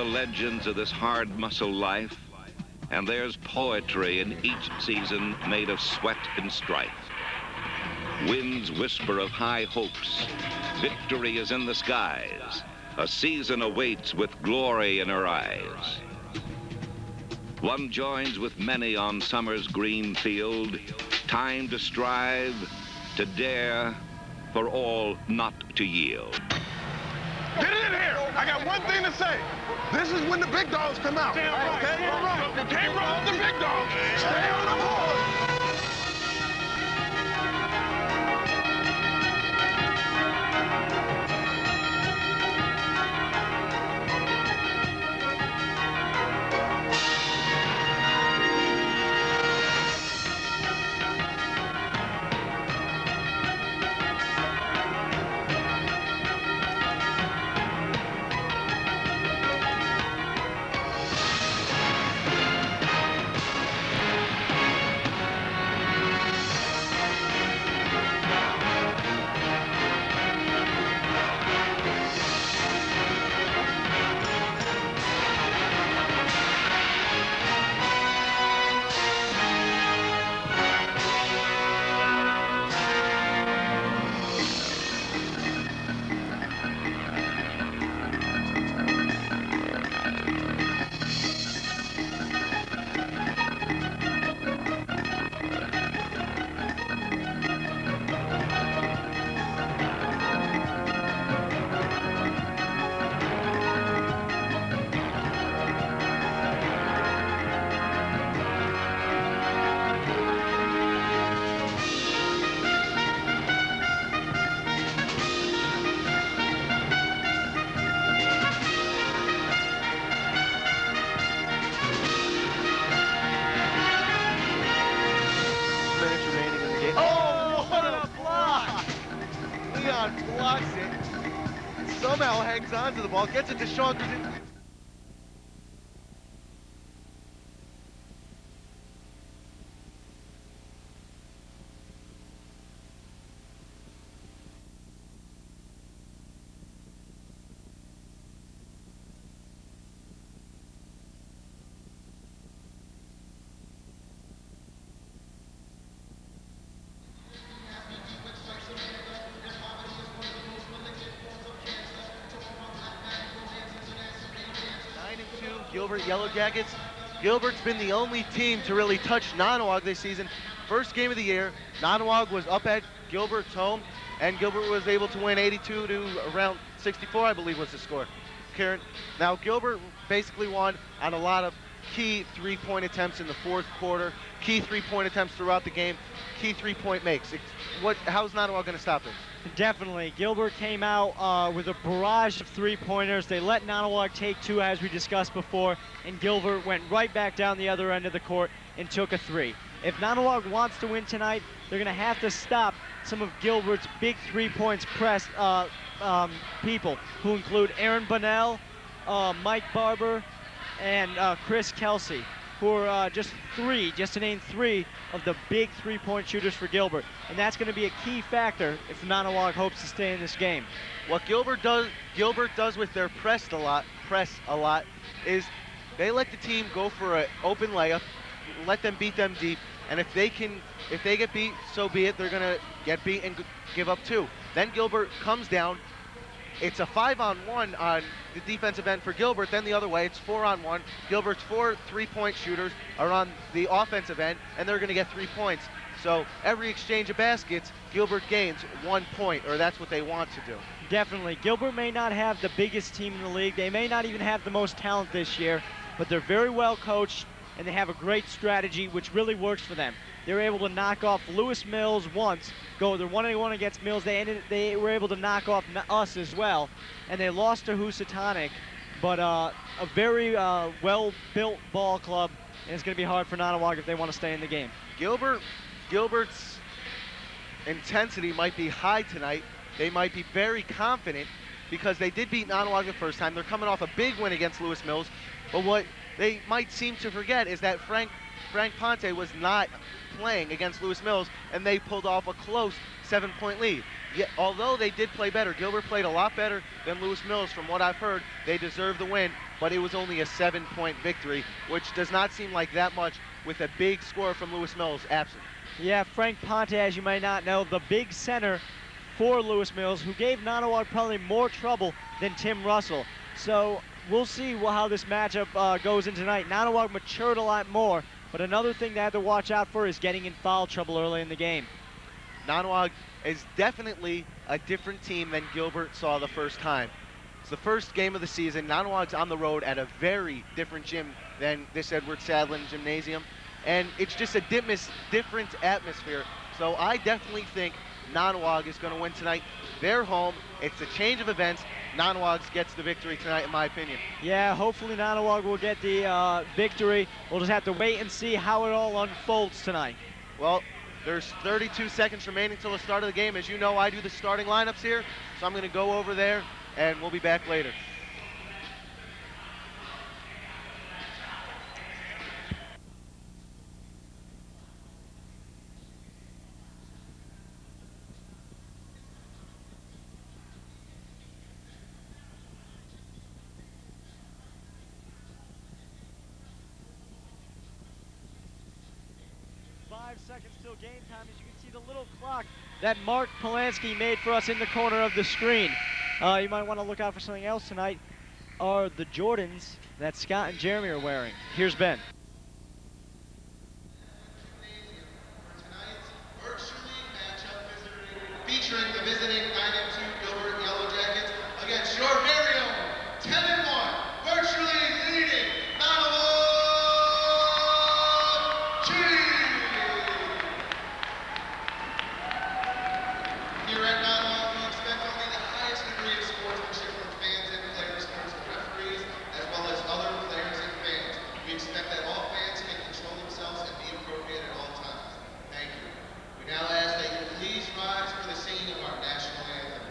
legends of this hard muscle life, and there's poetry in each season made of sweat and strife. Winds whisper of high hopes. Victory is in the skies. A season awaits with glory in her eyes. One joins with many on summer's green field. Time to strive, to dare, for all not to yield. Get it in here! I got one thing to say. This is when the big dogs come out. Okay? You can't roll with the big dogs. Stay on the board. Blocks it, somehow hangs on to the ball, gets it to Sean. Gilbert Yellow Jackets. Gilbert's been the only team to really touch Nonnewaug this season. First game of the year, Nonnewaug was up at Gilbert's home, and Gilbert was able to win 82 to around 64, I believe was the score. Karen, now Gilbert basically won on a lot of key three-point attempts in the fourth quarter, key three-point attempts throughout the game, key three-point makes. How's Nonnewaug going to stop it? Definitely. Gilbert came out with a barrage of three-pointers. They let Nonnewaug take two, as we discussed before, and Gilbert went right back down the other end of the court and took a three. If Nonnewaug wants to win tonight, they're going to have to stop some of Gilbert's big three-points press people, who include Aaron Bunnell, Mike Barber, and Chris Kelsey, who are just to name three of the big three-point shooters for Gilbert. And that's going to be a key factor if Nonnewaug hopes to stay in this game. What Gilbert does with their press a lot, is they let the team go for an open layup, let them beat them deep, and if they get beat, so be it. They're going to get beat and give up two. Then Gilbert comes down. It's a 5-on-1 on the defensive end for Gilbert. Then the other way, it's 4-on-1. Gilbert's 4 three-point shooters are on the offensive end, and they're going to get 3 points. So every exchange of baskets, Gilbert gains 1 point, or that's what they want to do. Definitely. Gilbert may not have the biggest team in the league. They may not even have the most talent this year, but they're very well coached, and they have a great strategy, which really works for them. They were able to knock off Lewis Mills once, go they're 1-1 against Mills. They were able to knock off us as well, and they lost to Housatonic, but a very well-built ball club, and it's going to be hard for Nonnewaug if they want to stay in the game. Gilbert's intensity might be high tonight. They might be very confident because they did beat Nonnewaug the first time. They're coming off a big win against Lewis Mills, but what they might seem to forget is that Frank Ponte was not playing against Lewis Mills, and they pulled off a close 7-point lead. Yet, although they did play better, Gilbert played a lot better than Lewis Mills. From what I've heard, they deserve the win. but it was only a 7-point victory, which does not seem like that much with a big score from Lewis Mills absent. Yeah, Frank Ponte, as you might not know, the big center for Lewis Mills, who gave Nonnewaug probably more trouble than Tim Russell. So we'll see how this matchup goes in tonight. Nonnewaug matured a lot more, but another thing they have to watch out for is getting in foul trouble early in the game. Nonnewaug is definitely a different team than Gilbert saw the first time. It's the first game of the season. Nonnewaug's on the road at a very different gym than this Edward Sadlin Gymnasium, and it's just a different atmosphere. So I definitely think Nonnewaug is going to win tonight. They're home. It's a change of events. Nonnewaug gets the victory tonight, in my opinion. Yeah, hopefully Nonnewaug will get the victory. We'll just have to wait and see how it all unfolds tonight. Well, there's 32 seconds remaining till the start of the game. As you know, I do the starting lineups here, so I'm going to go over there, and we'll be back later. Seconds till game time. As you can see, the little clock that Mark Polanski made for us in the corner of the screen. You might want to look out for something else tonight, are the Jordans that Scott and Jeremy are wearing. Here's Ben. Tonight's Berkshire League matchup featuring the visiting 9-2 Gilbert Yellow Jackets against your very own 10-1 Berkshire League leading Nonnewaug Chiefs. Here at Nonnewaug, we expect only the highest degree of sportsmanship from fans and players, coaches and referees, as well as other players and fans. We expect that all fans can control themselves and be appropriate at all times. Thank you. We now ask that you please rise for the singing of our national anthem.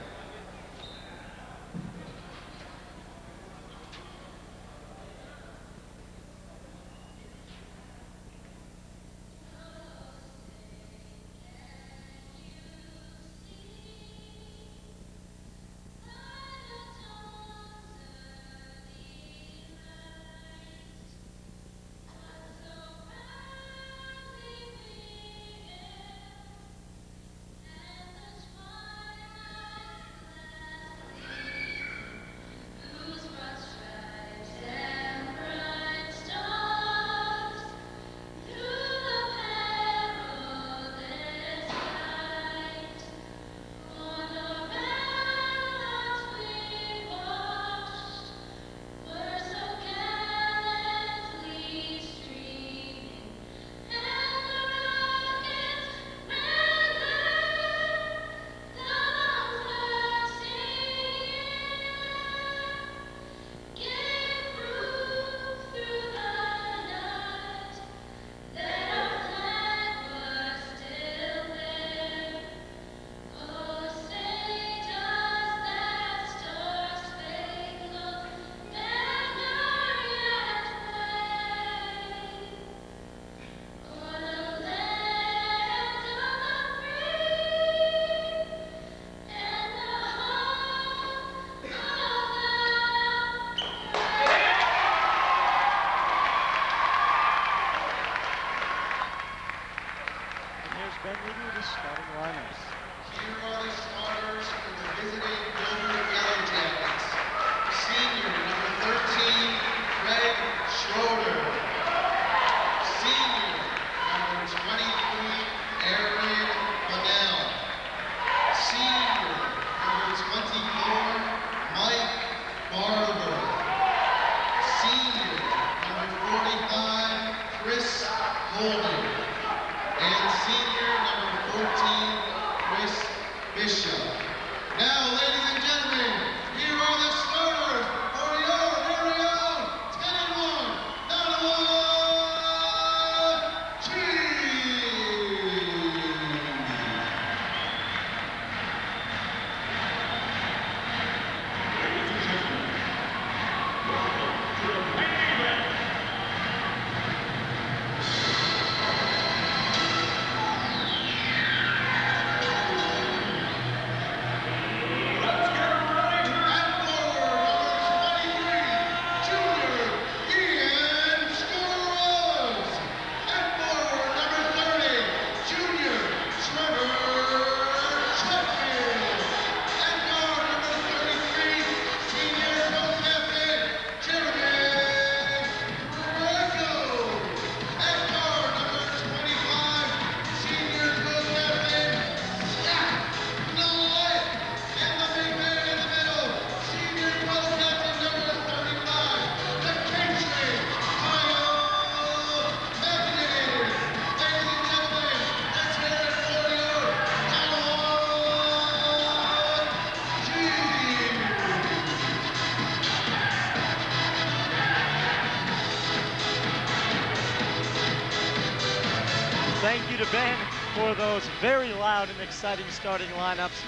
thank you to Ben for those very loud and exciting starting lineups.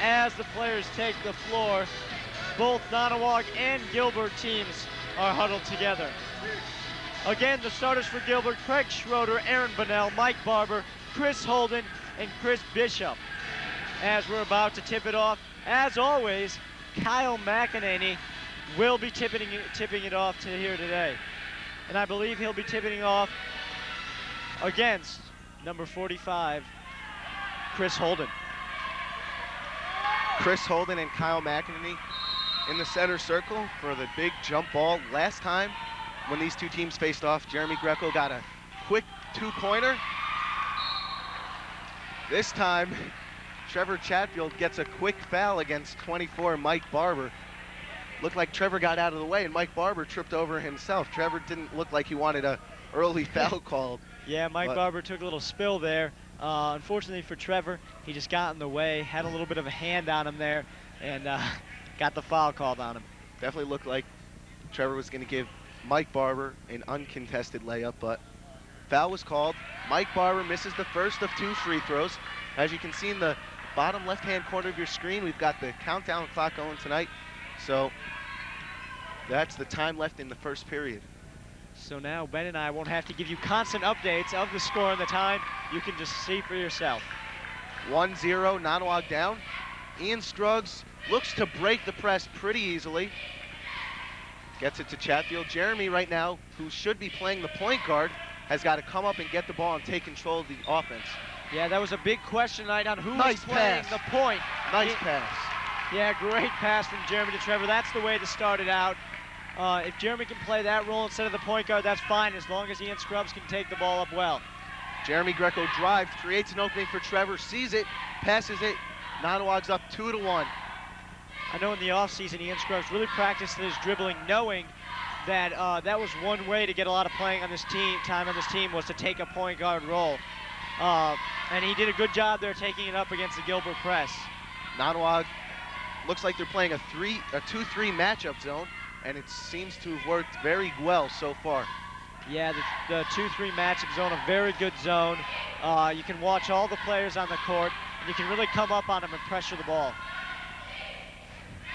As the players take the floor, both Nonnewaug and Gilbert teams are huddled together. Again, the starters for Gilbert: Craig Schroeder, Aaron Bunnell, Mike Barber, Chris Holden, and Chris Bishop. As we're about to tip it off, as always, Kyle McEnany will be tipping it off to here today. And I believe he'll be tipping it off against number 45, Chris Holden. Chris Holden and Kyle McEnany in the center circle for the big jump ball. Last time when these two teams faced off, Jeremy Greco got a quick two-pointer. This time, Trevor Chatfield gets a quick foul against 24 Mike Barber. Looked like Trevor got out of the way and Mike Barber tripped over himself. Trevor didn't look like he wanted a early foul called. Yeah, Mike Barber took a little spill there. Unfortunately for Trevor, he just got in the way, had a little bit of a hand on him there, and got the foul called on him. Definitely looked like Trevor was going to give Mike Barber an uncontested layup, but foul was called. Mike Barber misses the first of 2 free throws. As you can see in the bottom left-hand corner of your screen, we've got the countdown clock going tonight. So that's the time left in the first period. So now Ben and I won't have to give you constant updates of the score and the time. You can just see for yourself. 1-0, Nonnewaug down. Ian Scruggs looks to break the press pretty easily. Gets it to Chatfield. Jeremy right now, who should be playing the point guard, has got to come up and get the ball and take control of the offense. Yeah, that was a big question tonight on who Nice was playing pass. the point. Nice pass. Yeah, great pass from Jeremy to Trevor. That's the way to start it out. If Jeremy can play that role instead of the point guard, that's fine, as long as Ian Scruggs can take the ball up well. Jeremy Greco drives, creates an opening for Trevor, sees it, passes it. Nonnewaug's up 2-1. I know in the offseason, Ian Scruggs really practiced his dribbling, knowing that that was one way to get a lot of playing on this team, time on this team, was to take a point guard role. And he did a good job there taking it up against the Gilbert press. Nonnewaug looks like they're playing a 2-3 matchup zone, and it seems to have worked very well so far. Yeah, the 2-3 matchup zone, a very good zone. You can watch all the players on the court, and you can really come up on them and pressure the ball.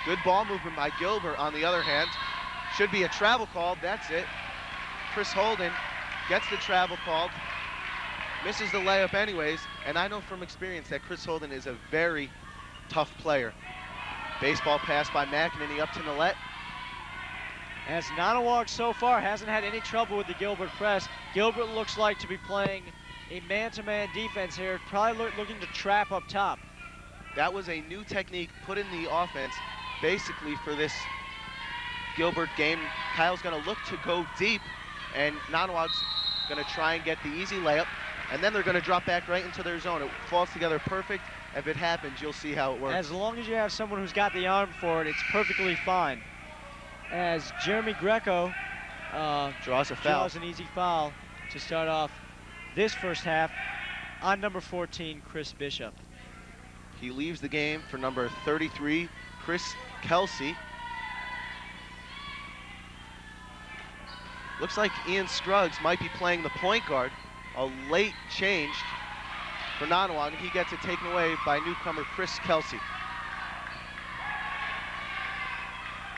Good ball movement by Gilbert, on the other hand. Should be a travel call, that's it. Chris Holden gets the travel called, misses the layup anyways, and I know from experience that Chris Holden is a very tough player. Baseball pass by McEnany up to Nolette. As Nonnewaug so far hasn't had any trouble with the Gilbert press. Gilbert looks like to be playing a man-to-man defense here, probably looking to trap up top. That was a new technique put in the offense basically for this Gilbert game. Kyle's going to look to go deep, and Nonnewaug's going to try and get the easy layup, and then they're going to drop back right into their zone. It falls together perfect. If it happens, you'll see how it works. As long as you have someone who's got the arm for it, it's perfectly fine. As Jeremy Greco draws a foul. Draws an easy foul to start off this first half on number 14, Chris Bishop. He leaves the game for number 33, Chris Kelsey. Looks like Ian Scruggs might be playing the point guard. A late change for Nonnewaug, and he gets it taken away by newcomer Chris Kelsey.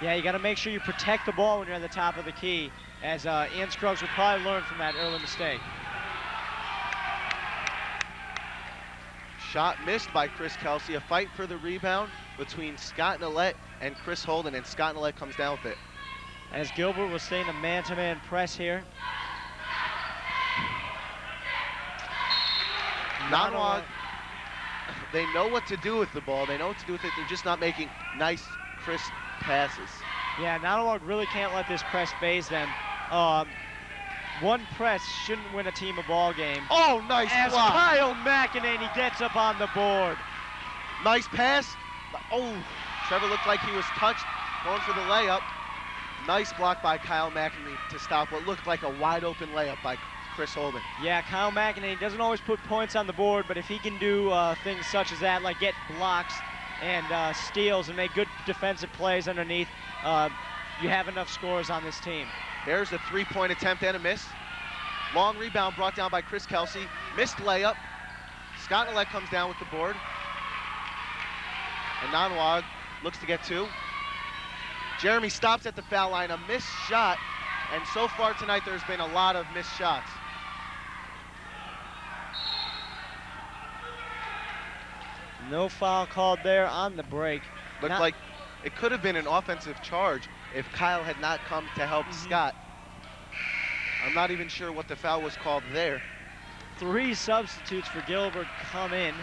Yeah, you got to make sure you protect the ball when you're at the top of the key, as Ian Scruggs would probably learn from that early mistake. Shot missed by Chris Kelsey. A fight for the rebound between Scott Nolette and Chris Holden, and Scott Nolette comes down with it. As Gilbert was staying a man-to-man press here. Nonnewaug, they know what to do with the ball. They know what to do with it. They're just not making nice, crisp passes. Yeah, Nonnewaug really can't let this press phase them. One press shouldn't win a team a ball game. Oh, nice as block. Kyle McEnany gets up on the board. Nice pass. Oh, Trevor looked like he was touched, going for the layup. Nice block by Kyle McEnany to stop what looked like a wide open layup by Chris Holden. Yeah, Kyle McEnany doesn't always put points on the board, but if he can do things such as that, like get blocks and steals and make good defensive plays underneath, you have enough scores on this team. There's a three-point attempt and a miss. Long rebound brought down by Chris Kelsey. Missed layup. Scott Nollet comes down with the board. And Nonnewaug looks to get 2. Jeremy stops at the foul line, a missed shot. And so far tonight, there's been a lot of missed shots. No foul called there on the break. Looked like it could have been an offensive charge if Kyle had not come to help Scott. I'm not even sure what the foul was called there. 3 substitutes for Gilbert come in.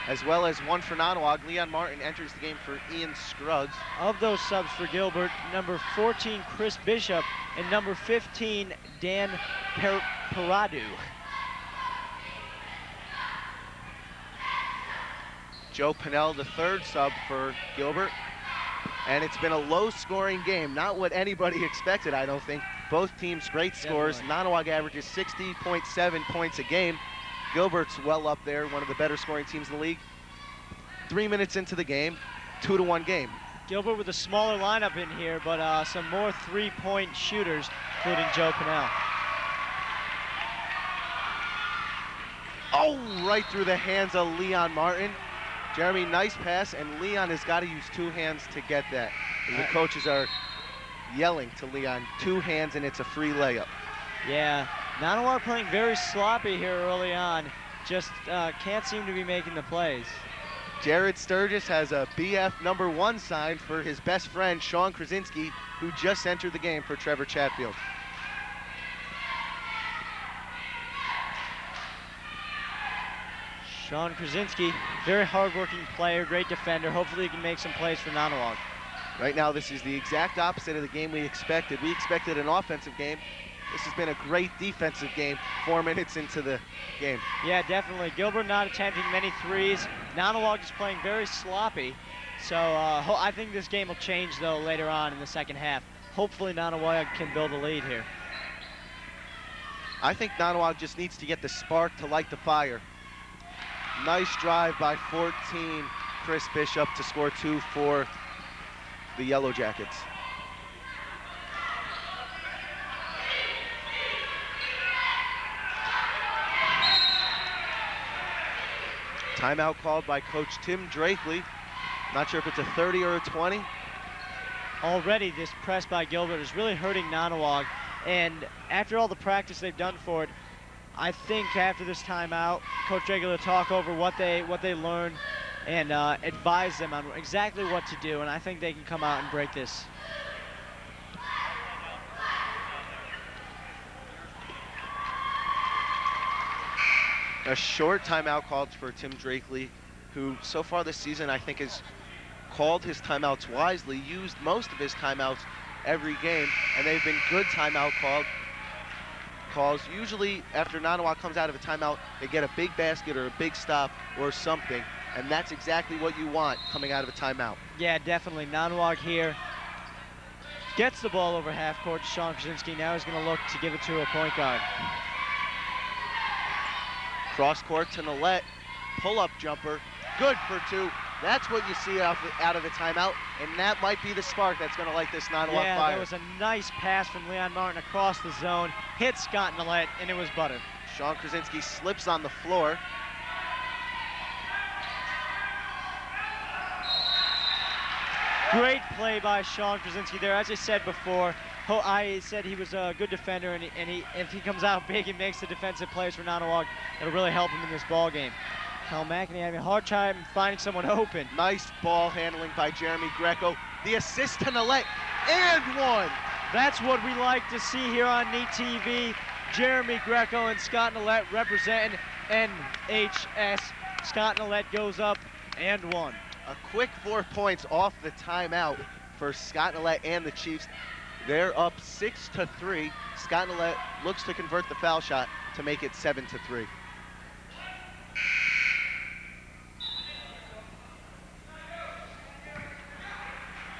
As well as 1 for Nonnewaug. Leon Martin enters the game for Ian Scruggs. Of those subs for Gilbert, number 14, Chris Bishop, and number 15, Dan Paradu. Joe Pinnell, the 3rd sub for Gilbert. And it's been a low-scoring game. Not what anybody expected, I don't think. Both teams great scores. Nonnewaug averages 60.7 points a game. Gilbert's well up there, one of the better scoring teams in the league. 3 minutes into the game, 2-1 game. Gilbert with a smaller lineup in here, but some more 3-point shooters, including Joe Pinnell. Oh, right through the hands of Leon Martin. Jeremy, nice pass, and Leon has got to use 2 hands to get that. The coaches are yelling to Leon, 2 hands, and it's a free layup. Yeah, Nonnewaug playing very sloppy here early on. Just can't seem to be making the plays. Jared Sturgis has a BF #1 signed for his best friend, Sean Krasinski, who just entered the game for Trevor Chatfield. Sean Krasinski, very hardworking player, great defender. Hopefully he can make some plays for Nonnewaug. Right now, this is the exact opposite of the game we expected. We expected an offensive game. This has been a great defensive game 4 minutes into the game. Yeah, definitely. Gilbert not attempting many threes. Nonnewaug is playing very sloppy. So I think this game will change, though, later on in the second half. Hopefully Nonnewaug can build a lead here. I think Nonnewaug just needs to get the spark to light the fire. Nice drive by 14, Chris Bishop, to score 2 for the Yellow Jackets. Timeout called by Coach Tim Drakely. Not sure if it's a 30 or a 20. Already this press by Gilbert is really hurting Nonnewaug, and after all the practice they've done for it, I think after this timeout, Coach Drakely will talk over what they learned and advise them on exactly what to do, and I think they can come out and break this. A short timeout called for Tim Drakely, who so far this season I think has called his timeouts wisely, used most of his timeouts every game, and they've been good timeout calls. Usually after Nonnewaug comes out of a timeout, they get a big basket or a big stop or something, and that's exactly what you want coming out of a timeout. Yeah, definitely. Nonnewaug here gets the ball over half court to Sean Krasinski. Now he's going to look to give it to a point guard. Cross court to Nollet, pull-up jumper, good for 2. That's what you see out of the timeout, and that might be the spark that's going to light this Nonnewaug fire. Yeah, there was a nice pass from Leon Martin across the zone, hit Scott Nollet, and it was butter. Sean Krasinski slips on the floor. Great play by Sean Krasinski there. As I said before, I said he was a good defender, and if he comes out big and makes the defensive plays for Nonnewaug, it'll really help him in this ball game. Cal McEnany having a hard time finding someone open. Nice ball handling by Jeremy Greco. The assist to Nollet, and 1. That's what we like to see here on NEAT TV. Jeremy Greco and Scott Nollet representing NHS. Scott Nollet goes up and 1. A quick 4 points off the timeout for Scott Nollet and the Chiefs. They're up 6-3. Scott Nollet looks to convert the foul shot to make it 7-3.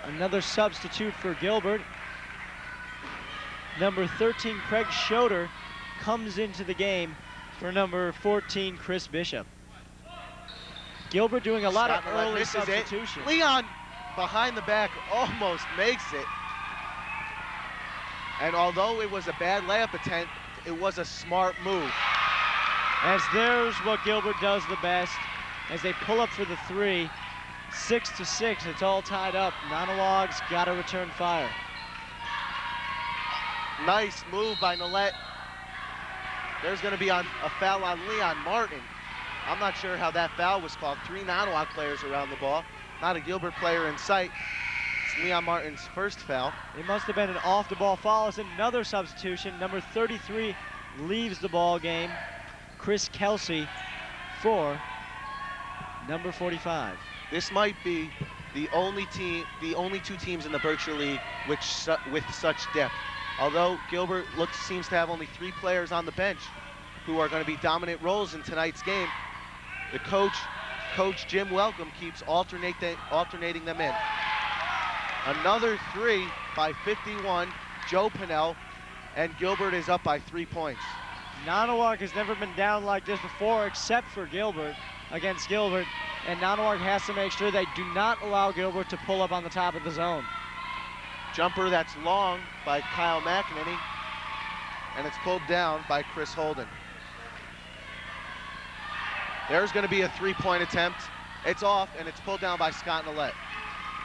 Another substitute for Gilbert. Number 13, Craig Schroeder, comes into the game for number 14, Chris Bishop. Gilbert doing a lot of early substitution. Leon behind the back almost makes it. And although it was a bad layup attempt, it was a smart move. as there's what Gilbert does the best. As they pull up for the three, 6-6, it's all tied up. Nonnewaug's got to return fire. Nice move by Nolet. There's going to be a foul on Leon Martin. I'm not sure how that foul was called. 3 Nonnewaug players around the ball. Not a Gilbert player in sight. It's Leon Martin's first foul. It must have been an off-the-ball foul. It's another substitution. Number 33 leaves the ball game. Chris Kelsey for number 45. This might be the only 2 teams in the Berkshire League with such depth. Although Gilbert seems to have only 3 players on the bench who are going to be dominant roles in tonight's game, the coach Jim Welcome keeps alternating them in. Another 3 by 51, Joe Pinnell, and Gilbert is up by 3 points. Nonnewaug has never been down like this before except for Gilbert, against Gilbert, and Nonnewaug has to make sure they do not allow Gilbert to pull up on the top of the zone. Jumper that's long by Kyle McEnany, and it's pulled down by Chris Holden. There's going to be a 3-point attempt. It's off, and it's pulled down by Scott Nolet.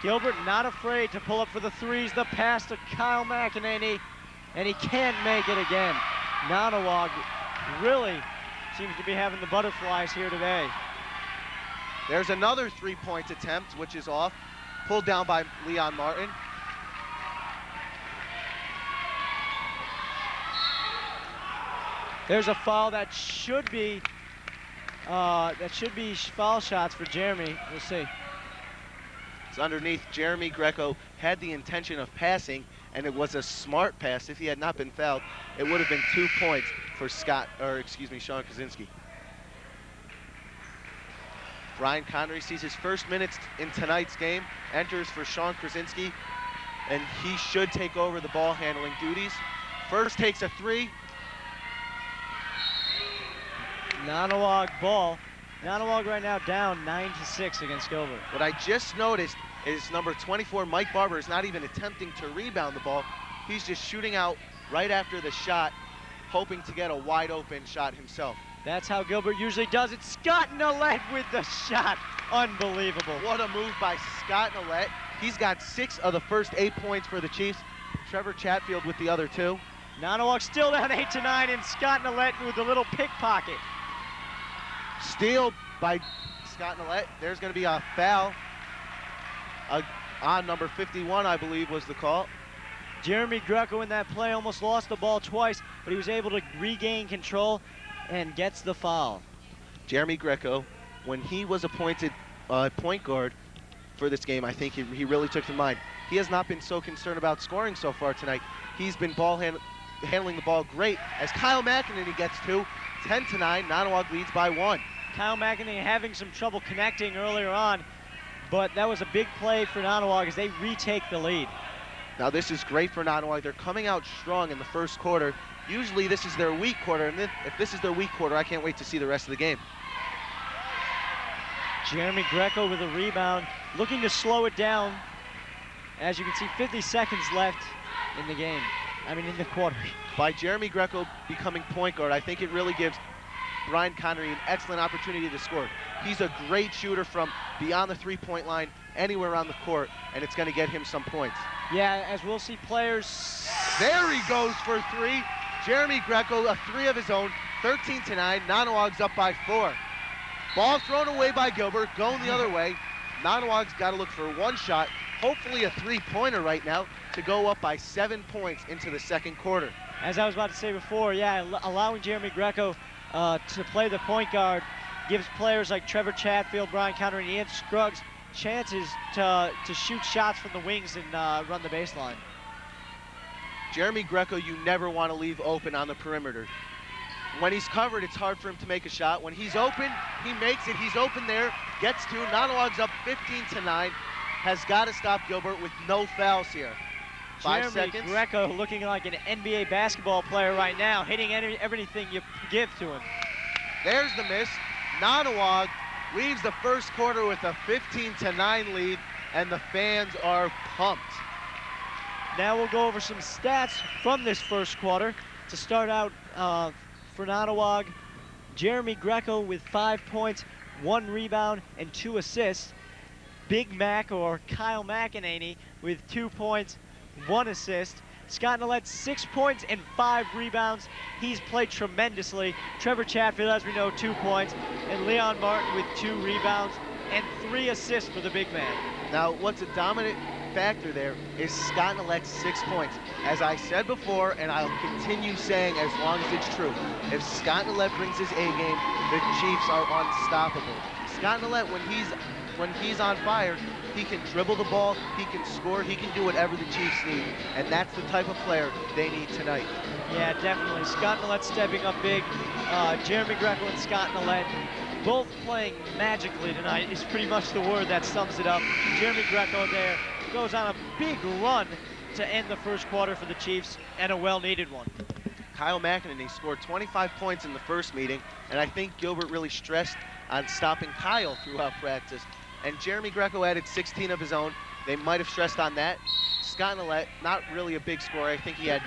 Gilbert not afraid to pull up for the threes. The pass to Kyle McEnany, and he can't make it again. Nonnewaug really seems to be having the butterflies here today. There's another 3-point attempt, which is off, pulled down by Leon Martin. There's a foul that should be foul shots for Jeremy. We'll see. It's underneath. Jeremy Greco had the intention of passing, and it was a smart pass. If he had not been fouled, it would have been 2 points for Sean Krasinski. Brian Connery sees his first minutes in tonight's game, enters for Sean Krasinski, and he should take over the ball handling duties. First takes a 3. Nonnewaug ball. Nonnewaug right now down 9-6 against Gilbert. What I just noticed is number 24, Mike Barber, is not even attempting to rebound the ball. He's just shooting out right after the shot, hoping to get a wide open shot himself. That's how Gilbert usually does it. Scott Nolet with the shot. Unbelievable. What a move by Scott Nolet. He's got 6 of the first 8 points for the Chiefs. Trevor Chatfield with the other 2. Nonnewaug still down 8-9, and Scott Nolet with a little pickpocket. Steal by Scott Nolet. There's going to be a foul on number 51, I believe was the call. Jeremy Greco in that play almost lost the ball twice, but he was able to regain control and gets the foul. Jeremy Greco, when he was appointed point guard for this game, I think he really took the mind. He has not been so concerned about scoring so far tonight. He's been handling the ball great as Kyle McEnany gets 2. 10-9, Nonnewaug leads by 1. Kyle McEnany having some trouble connecting earlier on, but that was a big play for Nonnewaug as they retake the lead. Now this is great for Nonnewaug. They're coming out strong in the first quarter. Usually this is their weak quarter, and if this is their weak quarter, I can't wait to see the rest of the game. Jeremy Greco with a rebound, looking to slow it down. As you can see, 50 seconds left in the game. In the quarter. By Jeremy Greco becoming point guard, I think it really gives Brian Connery an excellent opportunity to score. He's a great shooter from beyond the 3-point line, anywhere around the court, and it's going to get him some points. Yeah, as we'll see players. There he goes for 3. Jeremy Greco, a 3 of his own, 13-9. Nonnewaug's up by 4. Ball thrown away by Gilbert, going the other way. Nonnewaug's got to look for 1 shot, hopefully a 3-pointer right now, to go up by 7 points into the second quarter. As I was about to say before, yeah, allowing Jeremy Greco to play the point guard gives players like Trevor Chatfield, Brian Connery, and Ian Scruggs chances to shoot shots from the wings and run the baseline. Jeremy Greco, you never want to leave open on the perimeter. When he's covered, it's hard for him to make a shot. When he's open, he makes it. He's open there, gets 2. Nonnewaug's up 15-9. Has got to stop Gilbert with no fouls here. 5 Jeremy seconds. Greco looking like an NBA basketball player right now, hitting everything you give to him. There's the miss. Nonnewaug leaves the first quarter with a 15-9 lead, and the fans are pumped. Now we'll go over some stats from this first quarter. To start out for Nonnewaug, Jeremy Greco with 5 points, 1 rebound, and 2 assists. Big Mac, or Kyle McEnany, with 2 points, 1 assist. Scott Nollet, 6 points and 5 rebounds. He's played tremendously. Trevor Chatfield, as we know, 2 points. And Leon Martin with 2 rebounds and 3 assists for the big man. Now, what's a dominant factor there is Scott Nollet's 6 points. As I said before, and I'll continue saying as long as it's true, if Scott Nollet brings his A game, the Chiefs are unstoppable. Scott Nollet, when he's on fire, he can dribble the ball, he can score, he can do whatever the Chiefs need, and that's the type of player they need tonight. Yeah, definitely. Scott Nollet stepping up big. Jeremy Greco and Scott Nollet both playing magically tonight is pretty much the word that sums it up. Jeremy Greco there goes on a big run to end the first quarter for the Chiefs, and a well-needed one. Kyle McEnany scored 25 points in the first meeting, and I think Gilbert really stressed on stopping Kyle throughout practice. And Jeremy Greco added 16 of his own. They might have stressed on that. Scott Nollet, not really a big scorer. I think he had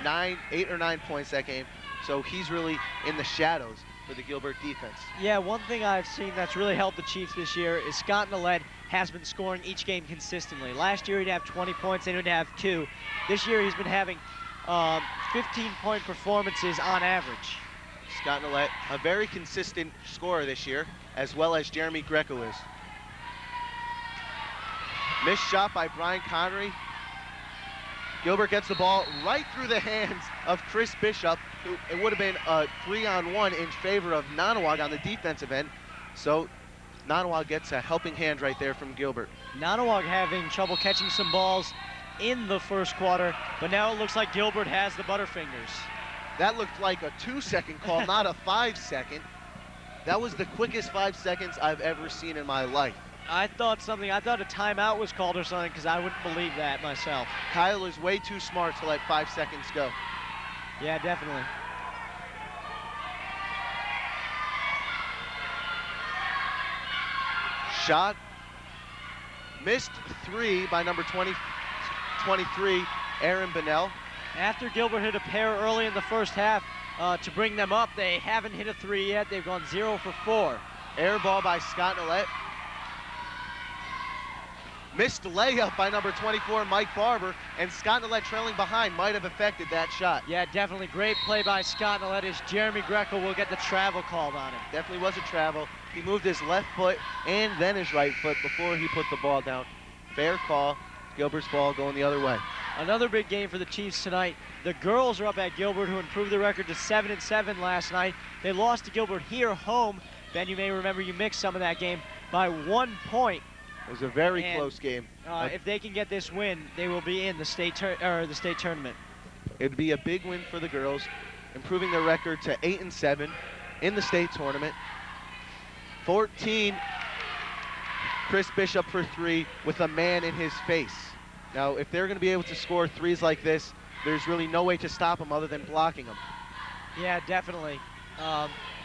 8 or 9 points that game, so he's really in the shadows for the Gilbert defense. Yeah, one thing I've seen that's really helped the Chiefs this year is Scott Nollet has been scoring each game consistently. Last year he'd have 20 points and he'd have 2. This year he's been having 15-point performances on average. Scott Nollet, a very consistent scorer this year, as well as Jeremy Greco is. Missed shot by Brian Connery. Gilbert gets the ball right through the hands of Chris Bishop, who it would have been a 3-on-1 in favor of Nonnewaug on the defensive end. So Nonnewaug gets a helping hand right there from Gilbert. Nonnewaug having trouble catching some balls in the first quarter, but now it looks like Gilbert has the Butterfingers. That looked like a 2-second call, not a 5-second. That was the quickest 5 seconds I've ever seen in my life. I thought a timeout was called or something, because I wouldn't believe that myself. Kyle is way too smart to let 5 seconds go. Yeah, definitely. Shot. Missed 3 by number 23, Aaron Bennell. After Gilbert hit a pair early in the first half to bring them up, they haven't hit a 3 yet. They've gone 0 for 4. Air ball by Scott Nollet. Missed layup by number 24, Mike Barber, and Scott Nollet trailing behind might have affected that shot. Yeah, definitely great play by Scott Nollet as Jeremy Greco will get the travel called on him. Definitely was a travel. He moved his left foot and then his right foot before he put the ball down. Fair call. Gilbert's ball going the other way. Another big game for the Chiefs tonight. The girls are up at Gilbert, who improved their record to 7-7 last night. They lost to Gilbert here home. Ben, you may remember you mixed some of that game by 1 point. It was a very close game. If they can get this win, they will be in the state tournament. It'd be a big win for the girls, improving their record to 8-7 in the state tournament. 14, Chris Bishop for 3 with a man in his face. Now, if they're going to be able to score threes like this, there's really no way to stop them other than blocking them. Yeah, definitely.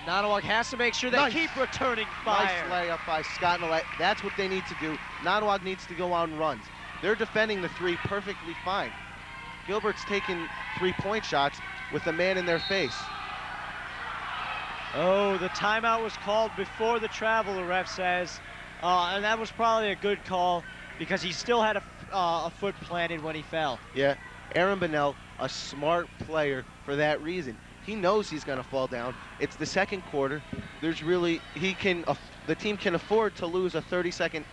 Nonnewaug has to make sure they keep returning fire. Nice layup by Scott Nollet. That's what they need to do. Nonnewaug needs to go on runs. They're defending the 3 perfectly fine. Gilbert's taking 3-point shots with a man in their face. Oh, the timeout was called before the travel, the ref says. And that was probably a good call because he still had a foot planted when he fell. Yeah, Aaron Bennell, a smart player for that reason. He knows he's going to fall down. It's the second quarter. There's really, the team can afford to lose a 30-second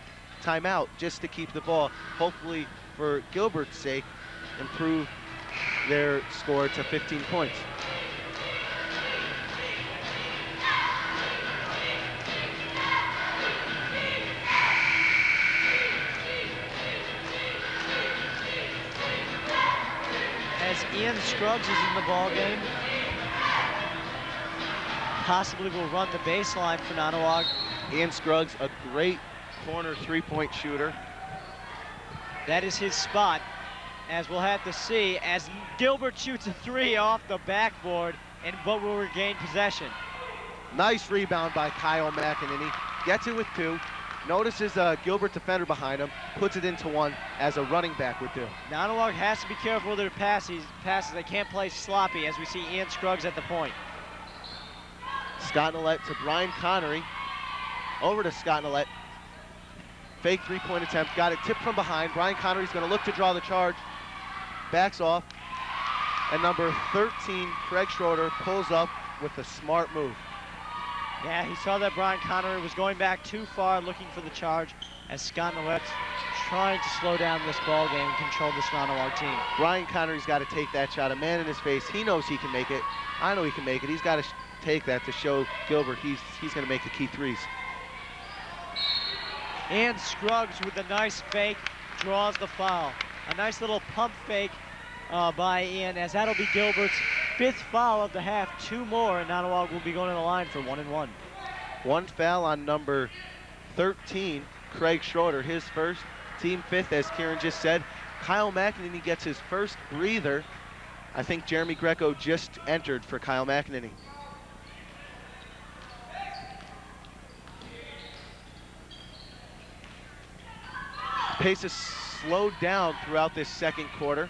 timeout just to keep the ball. Hopefully, for Gilbert's sake, improve their score to 15 points. As Ian Scruggs is in the ball game, possibly will run the baseline for Nonnewaug. Ian Scruggs, a great corner 3-point shooter. That is his spot, as we'll have to see, as Gilbert shoots a 3 off the backboard, but will regain possession. Nice rebound by Kyle McEnany. Gets it with 2. Notices a Gilbert defender behind him, puts it into 1 as a running back would do. Nonnewaug has to be careful with their passes. They can't play sloppy, as we see Ian Scruggs at the point. Scott Nolet to Brian Connery. Over to Scott Nolet. Fake three-point attempt. Got it tipped from behind. Brian Connery's going to look to draw the charge. Backs off. And number 13, Craig Schroeder, pulls up with a smart move. Yeah, he saw that Brian Connery was going back too far looking for the charge as Scott Nolet's trying to slow down this ball game and control this Nonnewaug team. Brian Connery's got to take that shot. A man in his face. He knows he can make it. I know he can make it. He's got to take that to show Gilbert he's going to make the key threes. And Scruggs with a nice fake draws the foul. A nice little pump fake by Ian, as that'll be Gilbert's 5th foul of the half. 2 more, and Nonnewaug will be going to the line for 1 and 1. 1 foul on number 13, Craig Schroeder, his first, team 5th, as Kieran just said. Kyle McEnany gets his first breather. I think Jeremy Greco just entered for Kyle McEnany. Pace has slowed down throughout this second quarter.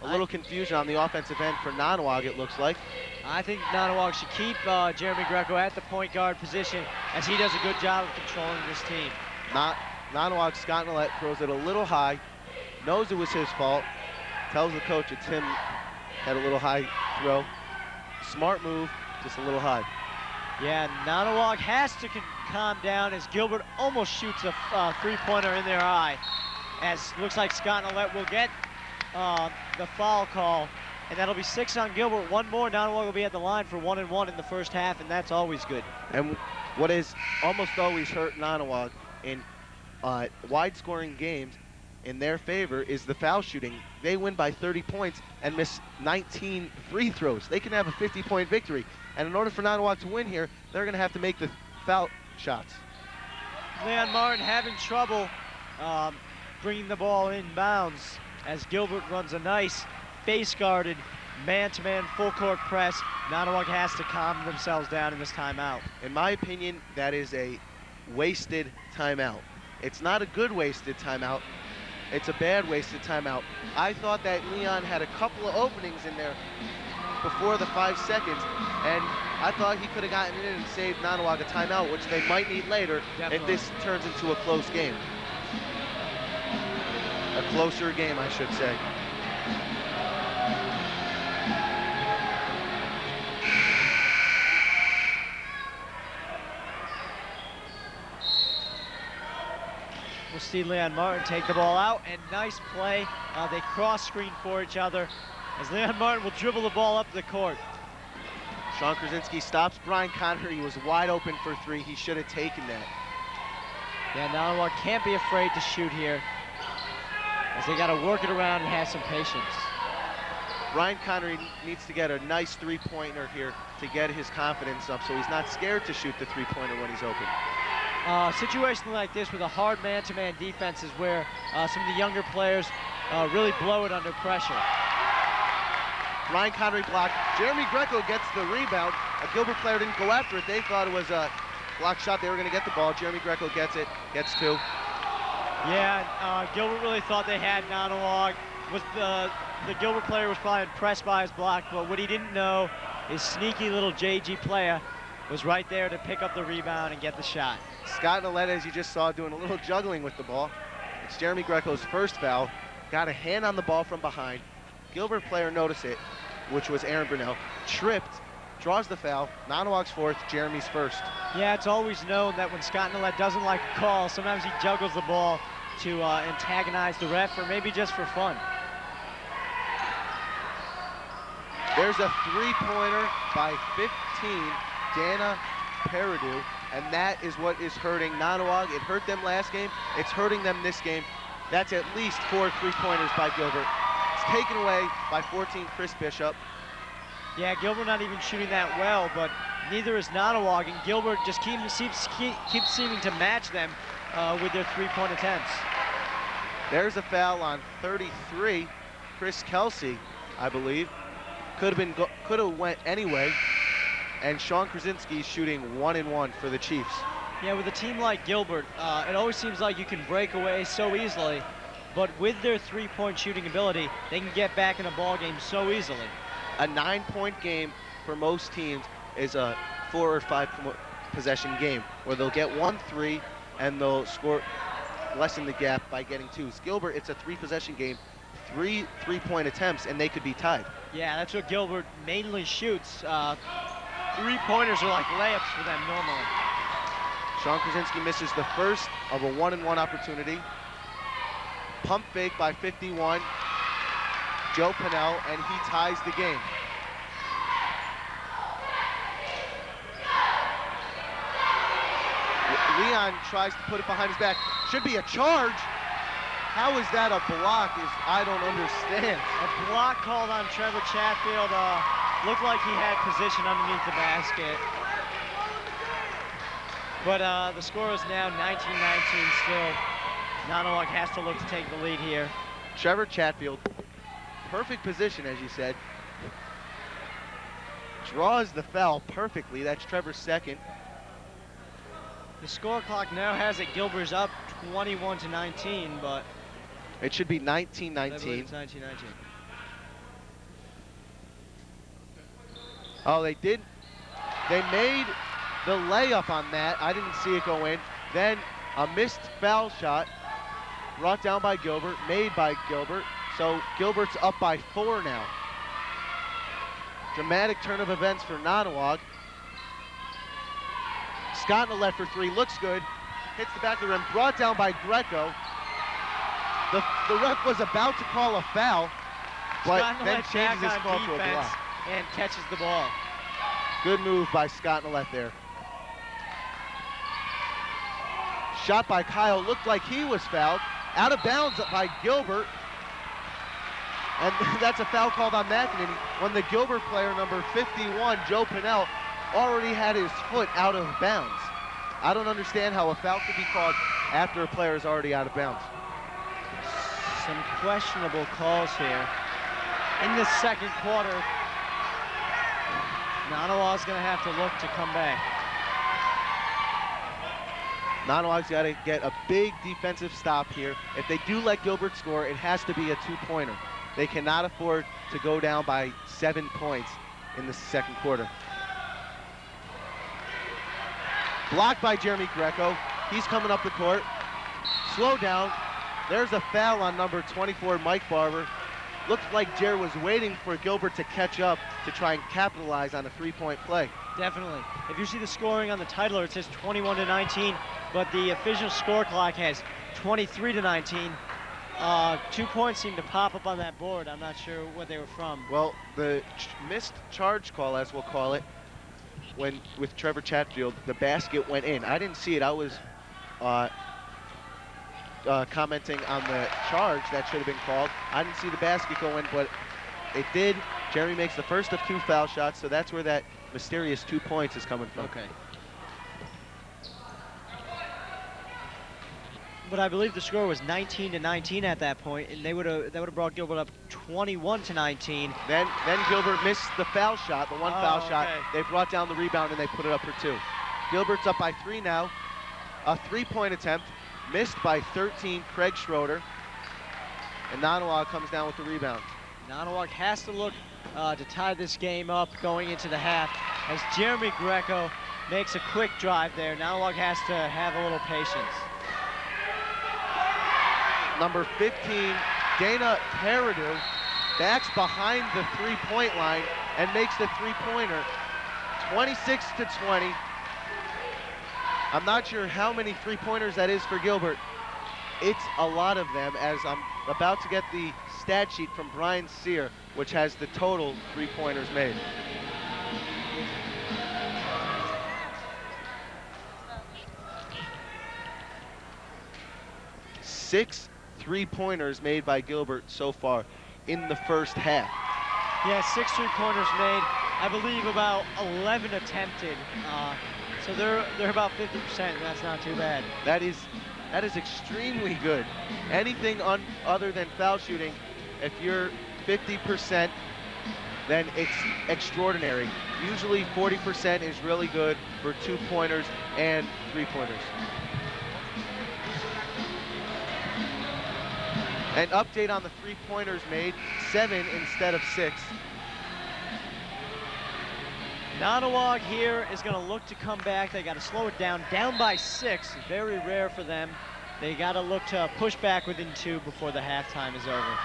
A little confusion on the offensive end for Nonnewaug, it looks like. I think Nonnewaug should keep Jeremy Greco at the point guard position, as he does a good job of controlling this team. Nonnewaug, Scott Nolet throws it a little high, knows it was his fault, tells the coach it's him, had a little high throw. Smart move, just a little high. Yeah, Nonnewaug has to calm down as Gilbert almost shoots a three-pointer in their eye. As looks like Scott Nolet will get the foul call, and that'll be 6 on Gilbert. 1 more, Nonnewaug will be at the line for 1 and 1 in the first half, and that's always good. And what is almost always hurt Nonnewaug in wide-scoring games in their favor is the foul shooting. They win by 30 points and miss 19 free throws. They can have a 50-point victory, and in order for Nonnewaug to win here, they're going to have to make the foul shots. Leon Martin having trouble bringing the ball in bounds as Gilbert runs a nice face-guarded man-to-man full-court press. Nonnewaug has to calm themselves down in this timeout. In my opinion, that is a wasted timeout. It's not a good wasted timeout. It's a bad wasted timeout. I thought that Leon had a couple of openings in there before the 5 seconds, and I thought he could have gotten in and saved Nonnewaug a timeout, which they might need later. Definitely. If this turns into a close game. A closer game, I should say. We'll see Leon Martin take the ball out, and nice play. They cross-screen for each other as Leon Martin will dribble the ball up the court. Sean Krasinski stops Brian Connery. He was wide open for 3. He should have taken that. Yeah, Nonnewaug can't be afraid to shoot here, as they got to work it around and have some patience. Brian Connery needs to get a nice three-pointer here to get his confidence up, so he's not scared to shoot the three-pointer when he's open. Situation like this with a hard man-to-man defense is where some of the younger players really blow it under pressure. Brian Connery blocked. Jeremy Greco gets the rebound. A Gilbert player didn't go after it. They thought it was a block shot. They were going to get the ball. Jeremy Greco gets it, gets 2. Yeah, Gilbert really thought they had Nonnewaug. The Gilbert player was probably impressed by his block, but what he didn't know is sneaky little JG player was right there to pick up the rebound and get the shot. Scott Nolet, as you just saw, doing a little juggling with the ball. It's Jeremy Greco's first foul. Got a hand on the ball from behind. Gilbert player noticed it, which was Aaron Brunell. Tripped, draws the foul. Nonnewaug's 4th, Jeremy's 1st. Yeah, it's always known that when Scott Nolet doesn't like a call, sometimes he juggles the ball to antagonize the ref, or maybe just for fun. There's a three-pointer by 15, Dana Peridou, and that is what is hurting Nonnewaug. It hurt them last game. It's hurting them this game. That's at least 4 three-pointers by Gilbert. It's taken away by 14, Chris Bishop. Yeah, Gilbert not even shooting that well, but neither is Nonnewaug, and Gilbert just keeps seeming to match them with their three-point attempts. There's a foul on 33, Chris Kelsey, I believe. Could have went anyway, and Sean Krasinski shooting 1 and 1 for the Chiefs. Yeah, with a team like Gilbert, it always seems like you can break away so easily, but with their three-point shooting ability, they can get back in a ball game so easily. A 9-point game for most teams is a 4 or 5 possession game where they'll get 1-3 and they'll lessen the gap by getting 2s. Gilbert, it's a 3 possession game, 3 3-point attempts, and they could be tied. Yeah, that's what Gilbert mainly shoots. 3-pointers are like layups for them normally. Sean Krasinski misses the first of a 1-and-1 opportunity. Pump fake by 51, Joe Pinnell, and he ties the game. Leon tries to put it behind his back. Should be a charge. How is that a block I don't understand. A block called on Trevor Chatfield. Looked like he had position underneath the basket. But the score is now 19-19 still. Nonnewaug has to look to take the lead here. Trevor Chatfield, perfect position, as you said. Draws the foul perfectly. That's Trevor's second. The score clock now has it. Gilbert's up 21-19, but it should be 19-19. I believe it's 19-19. Oh, they did. They made the layup on that. I didn't see it go in. Then a missed foul shot brought down by Gilbert, made by Gilbert. So Gilbert's up by 4 now. Dramatic turn of events for Nonnewaug. Scott Nollet for 3, looks good. Hits the back of the rim, brought down by Greco. The ref was about to call a foul, but then changes his call to a block. And catches the ball. Good move by Scott Nollet there. Shot by Kyle, looked like he was fouled. Out of bounds by Gilbert. And that's a foul called on McEnany when the Gilbert player, number 51, Joe Pinnell, already had his foot out of bounds. I don't understand how a foul could be called after a player is already out of bounds. Some questionable calls here. In the second quarter, Nonnewaug's going to have to look to come back. Nonnewaug's got to get a big defensive stop here. If they do let Gilbert score, it has to be a 2-pointer. They cannot afford to go down by 7 points in the second quarter. Blocked by Jeremy Greco. He's coming up the court. Slow down. There's a foul on number 24, Mike Barber. Looked like Jer was waiting for Gilbert to catch up to try and capitalize on a 3-point play. Definitely. If you see the scoring on the titler, it says 21-19, but the official score clock has 23-19. 2 points seem to pop up on that board. I'm not sure what they were from. Well, the missed charge call, as we'll call it, with Trevor Chatfield, the basket went in. I didn't see it. I was commenting on the charge that should have been called. I didn't see the basket go in, but it did. Jeremy makes the first of 2 foul shots, so that's where that mysterious 2 points is coming from. Okay. But I believe the score was 19-19 at that point, and that would have brought Gilbert up 21-19. Then Gilbert missed the foul shot, the one foul shot. They brought down the rebound and they put it up for 2. Gilbert's up by 3 now. A 3-point attempt missed by 13, Craig Schroeder. And Nonnewaug comes down with the rebound. Nonnewaug has to look to tie this game up going into the half as Jeremy Greco makes a quick drive there. Nonnewaug has to have a little patience. Number 15, Dana Paradu, backs behind the 3-point line and makes the 3-pointer. 26-20. I'm not sure how many 3-pointers that is for Gilbert. It's a lot of them, as I'm about to get the stat sheet from Brian Sear, which has the total 3-pointers made. Six 3-pointers made by Gilbert so far in the first half. Yeah, 6 3-pointers made. I believe about 11 attempted. So they're about 50%, and that's not too bad. That is extremely good. Anything other than foul shooting, if you're 50%, then it's extraordinary. Usually 40% is really good for 2-pointers and 3-pointers. An update on the 3-pointers made, 7 instead of 6. Nonnewaug here is going to look to come back. They got to slow it down by 6. Very rare for them. They got to look to push back within 2 before the halftime is over.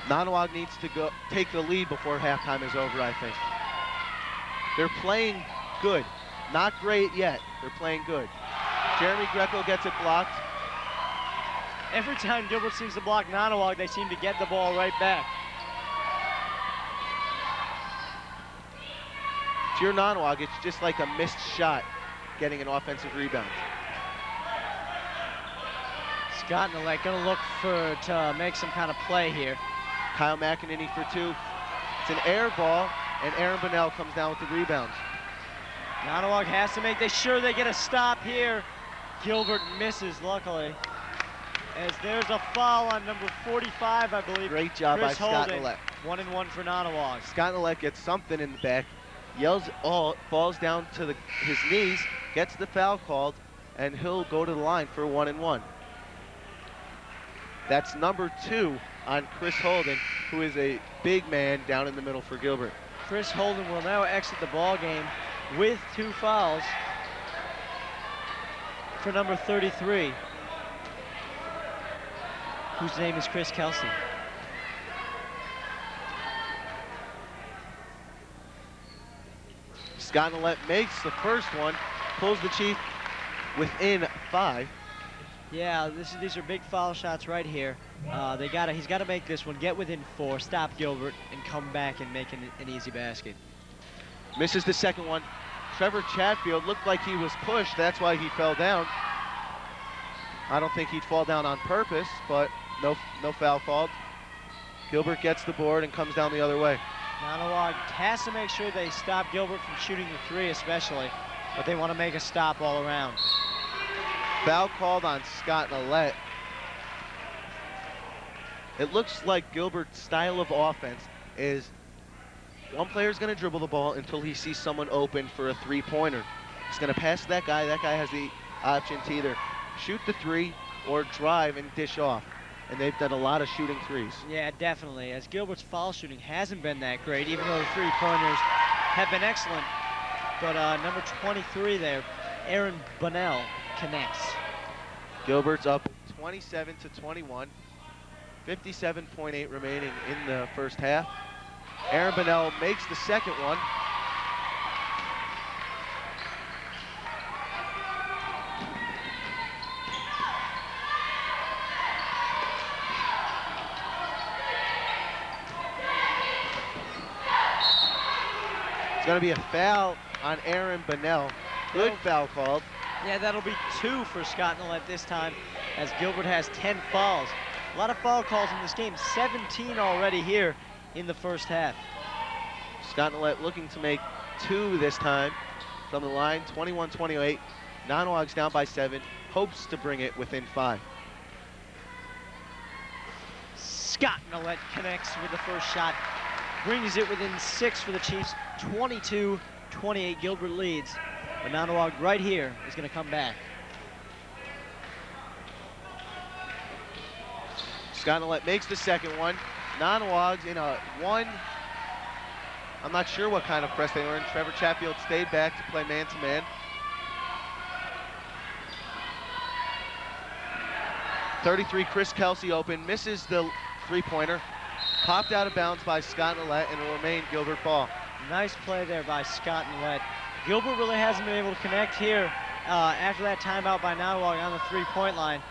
Nonnewaug needs to take the lead before halftime is over, I think. They're playing good. Not great yet. They're playing good. Jeremy Greco gets it blocked. Every time Gilbert seems to block Nonnewaug, they seem to get the ball right back. If you're Nonnewaug, it's just like a missed shot getting an offensive rebound. Scott Nollet gonna look to make some kind of play here. Kyle McEnany for 2. It's an air ball, and Aaron Bunnell comes down with the rebound. Nonnewaug has to make sure they get a stop here. Gilbert misses, luckily. As there's a foul on number 45, I believe. Great job by Scott Nollet. 1-1 for Nonnewaug. Scott Nollet gets something in the back, yells all, falls down to his knees, gets the foul called, and he'll go to the line for 1-1. That's number 2 on Chris Holden, who is a big man down in the middle for Gilbert. Chris Holden will now exit the ball game with 2 fouls for number 33, whose name is Chris Kelsey. Scott Nollet makes the first one, pulls the Chief within 5. Yeah, these are big foul shots right here. He's got to make this one, get within 4, stop Gilbert, and come back and make an easy basket. Misses the second one. Trevor Chatfield looked like he was pushed. That's why he fell down. I don't think he'd fall down on purpose, but no foul called. Gilbert gets the board and comes down the other way. Nonnewaug has to make sure they stop Gilbert from shooting the 3 especially, but they want to make a stop all around. Foul called on Scott Nollet. It looks like Gilbert's style of offense is one player's going to dribble the ball until he sees someone open for a 3-pointer. He's going to pass to that guy. That guy has the option to either shoot the 3 or drive and dish off. And they've done a lot of shooting 3s. Yeah, definitely. As Gilbert's foul shooting hasn't been that great, even though the 3-pointers have been excellent. But number 23 there, Aaron Bunnell, connects. Gilbert's up 27-21. 57.8 remaining in the first half. Aaron Bunnell makes the second one. It's going to be a foul on Aaron Bunnell. Good foul called. Yeah, that'll be 2 for Scott Nollet this time, as Gilbert has 10 fouls. A lot of foul calls in this game, 17 already here in the first half. Scott Nollet looking to make 2 this time from the line, 21-28. Nonnewaug's down by 7, hopes to bring it within 5. Scott Nollet connects with the first shot, brings it within 6 for the Chiefs, 22-28, Gilbert leads. But Nonnewaug right here is going to come back. Scott Nollet makes the second one. Nonnewaug's in a 1. I'm not sure what kind of press they were in. Trevor Chatfield stayed back to play man-to-man. .33 Chris Kelsey open, misses the 3-pointer. Popped out of bounds by Scott Nollet, and will remain Gilbert ball. Nice play there by Scott Nollet. Gilbert really hasn't been able to connect here after that timeout by Nonnewaug on the 3-point line.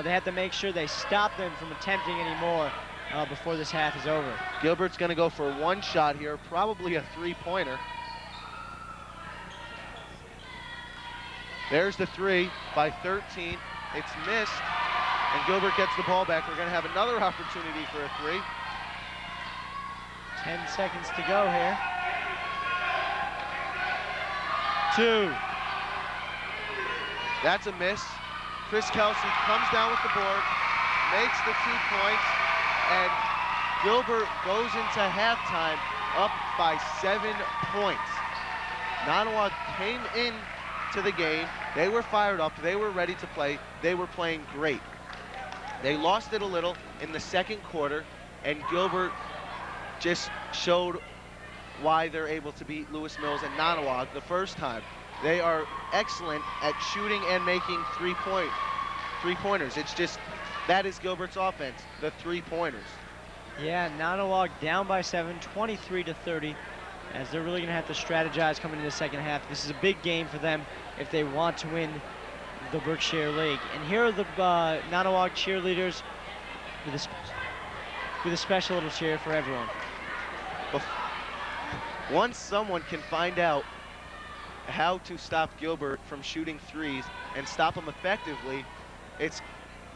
They have to make sure they stop them from attempting any more before this half is over. Gilbert's going to go for 1 shot here, probably a 3-pointer. There's the 3 by 13. It's missed, and Gilbert gets the ball back. We're going to have another opportunity for a 3. 10 seconds to go here. 2. That's a miss. Chris Kelsey comes down with the board, makes the 2 points, and Gilbert goes into halftime up by 7 points. Nonnewaug came in to the game. They were fired up. They were ready to play. They were playing great. They lost it a little in the second quarter, and Gilbert just showed why they're able to beat Lewis Mills and Nonnewaug the first time. They are excellent at shooting and making three-pointers. It's just, that is Gilbert's offense, the three-pointers. Yeah, Nonnewaug down by 7, 23-30, as they're really going to have to strategize coming into the second half. This is a big game for them if they want to win the Berkshire League. And here are the Nonnewaug cheerleaders with a special little cheer for everyone. Once someone can find out how to stop Gilbert from shooting threes and stop him effectively,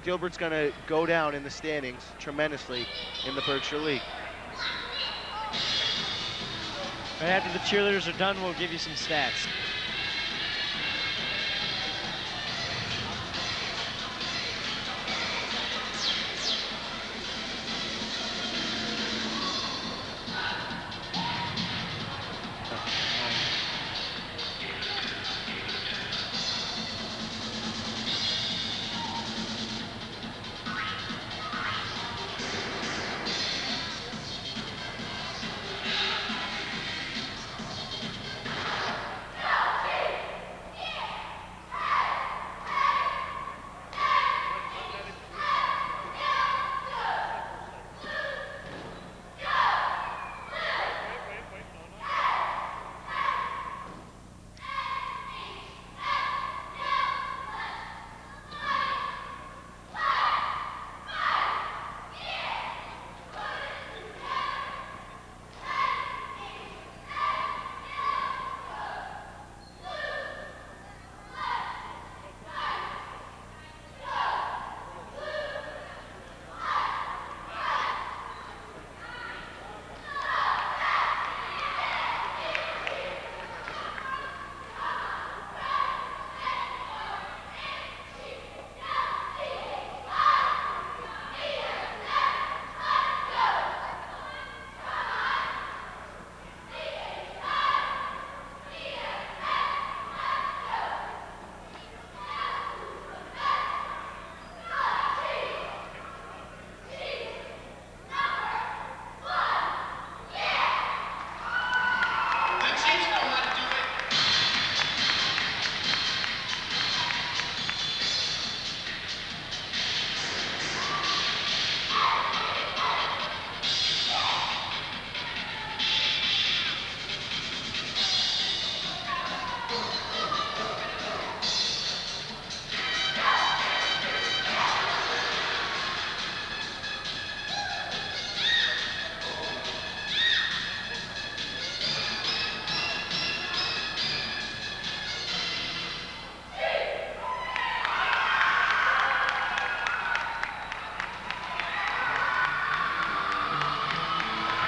Gilbert's going to go down in the standings tremendously in the Berkshire League. Right after the cheerleaders are done, we'll give you some stats.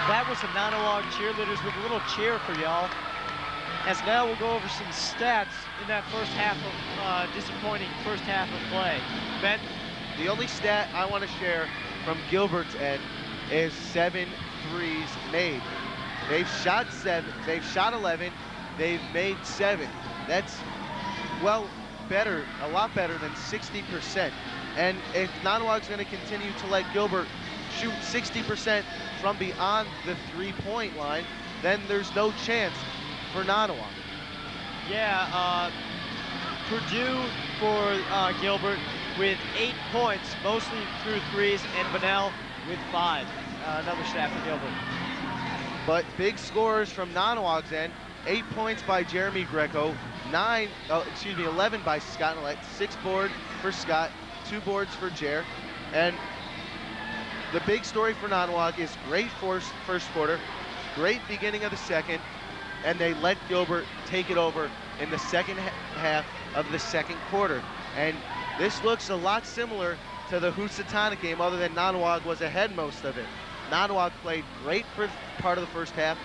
That was the Nonnewaug cheerleaders with a little cheer for y'all. As now we'll go over some stats in that first half of disappointing first half of play. Ben? The only stat I want to share from Gilbert's end is 7 threes made. They've shot 11, they've made 7. That's, well, better, a lot better than 60%. And if Nonnewaug's going to continue to let Gilbert shoot 60% from beyond the three-point line, then there's no chance for Nonnewaug. Yeah, Purdue for Gilbert with 8 points, mostly through threes, and Bunnell with 5. Another stat for Gilbert. But big scores from Nonnewaug's end. 8 points by Jeremy Greco, 11 by Scott Nillette, 6 boards for Scott, 2 boards for Jer. And the big story for Nonnewaug is great first quarter, great beginning of the second, and they let Gilbert take it over in the second half of the second quarter. And this looks a lot similar to the Housatonic game, other than Nonnewaug was ahead most of it. Nonnewaug played great for part of the first half,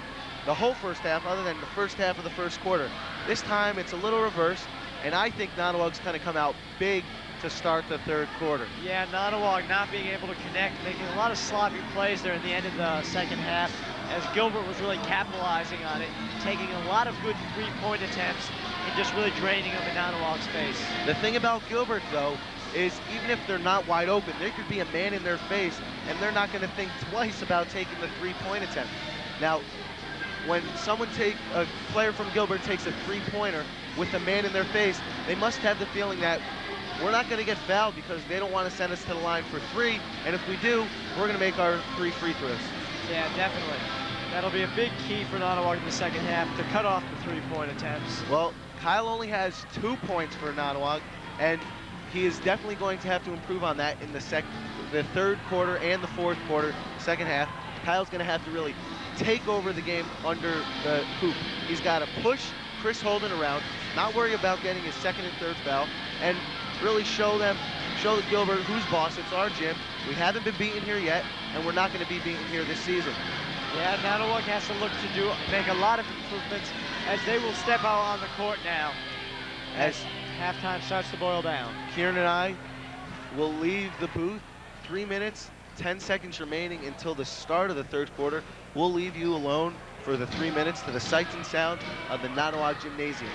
the whole first half, other than the first half of the first quarter. This time it's a little reversed, and I think Nonnewaug's going to come out big to start the third quarter. Yeah, Nonnewaug not being able to connect, making a lot of sloppy plays there at the end of the second half, as Gilbert was really capitalizing on it, taking a lot of good three-point attempts and just really draining them in Nonnewaug's face. The thing about Gilbert, though, is even if they're not wide open, there could be a man in their face, and they're not going to think twice about taking the three-point attempt. Now, when a player from Gilbert takes a three-pointer with a man in their face, they must have the feeling that we're not going to get fouled because they don't want to send us to the line for three, and if we do, we're going to make our 3 free throws. Yeah, definitely. That'll be a big key for Nonnewaug in the second half to cut off the three-point attempts. Well, Kyle only has 2 points for Nonnewaug, and he is definitely going to have to improve on that in the third quarter and the fourth quarter, second half. Kyle's going to have to really take over the game under the hoop. He's got to push Chris Holden around, not worry about getting his second and third foul, and really show Gilbert who's boss. It's our gym. We haven't been beaten here yet, and we're not going to be beaten here this season. Yeah, Nonnewaug has to look to make a lot of improvements as they will step out on the court now as halftime starts to boil down. Kieran and I will leave the booth. 3 minutes, 10 seconds remaining until the start of the third quarter. We'll leave you alone for the 3 minutes to the sights and sounds of the Nonnewaug Gymnasium.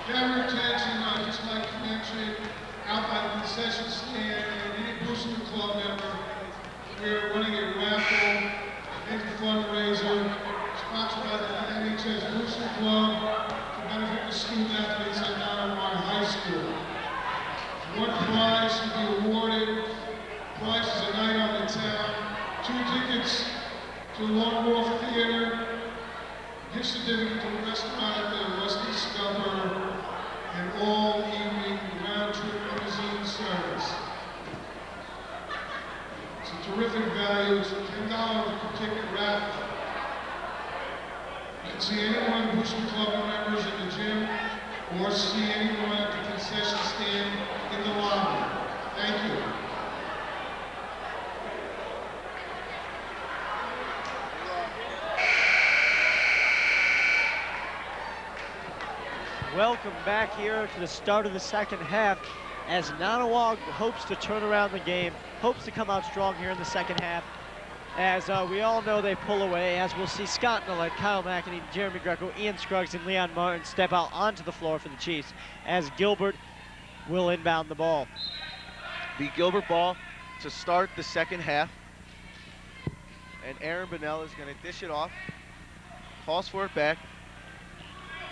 Camera attention, I'd just like to mention, out by the concession stand, and any Booster Club member, we're running a raffle, big fundraiser, sponsored by the NHS Booster Club to benefit the student athletes at Nonnewaug High School. One prize should be awarded. Prize is a night on the town, 2 tickets to Long Wharf Theater, gift certificate to a restaurant at the Rusty Scupper, and all evening round-trip limousine service. It's a terrific value. It's $10 per ticket raffle. You can see anyone Booster Club members in the gym or see anyone at the concession stand in the lobby. Thank you. Welcome back here to the start of the second half as Nonnewaug hopes to turn around the game, hopes to come out strong here in the second half. As we all know, they pull away, as we'll see Scott Millett, Kyle McEnany, Jeremy Greco, Ian Scruggs, and Leon Martin step out onto the floor for the Chiefs, as Gilbert will inbound the ball. The Gilbert ball to start the second half. And Aaron Bonnell is going to dish it off, calls for it back.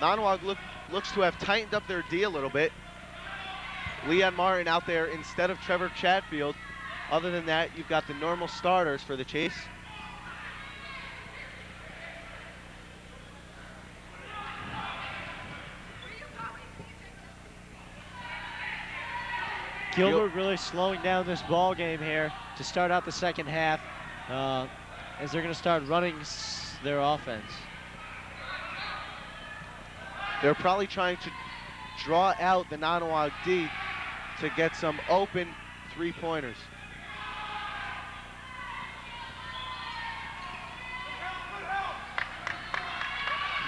Nonnewaug looks to have tightened up their D a little bit. Leon Martin out there instead of Trevor Chatfield. Other than that, you've got the normal starters for the Chase. Gilbert really slowing down this ball game here to start out the second half as they're going to start running their offense. They're probably trying to draw out the Nonnewaug D to get some open three-pointers.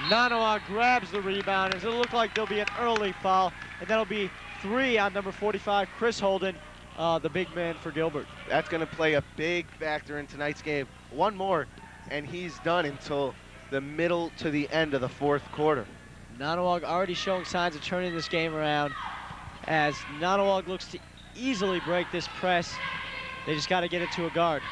Nonnewaug grabs the rebound, as it'll look like there'll be an early foul, and that'll be 3 on number 45, Chris Holden, the big man for Gilbert. That's going to play a big factor in tonight's game. One more, and he's done until the middle to the end of the fourth quarter. Nonnewaug already showing signs of turning this game around as Nonnewaug looks to easily break this press. They just got to get it to a guard.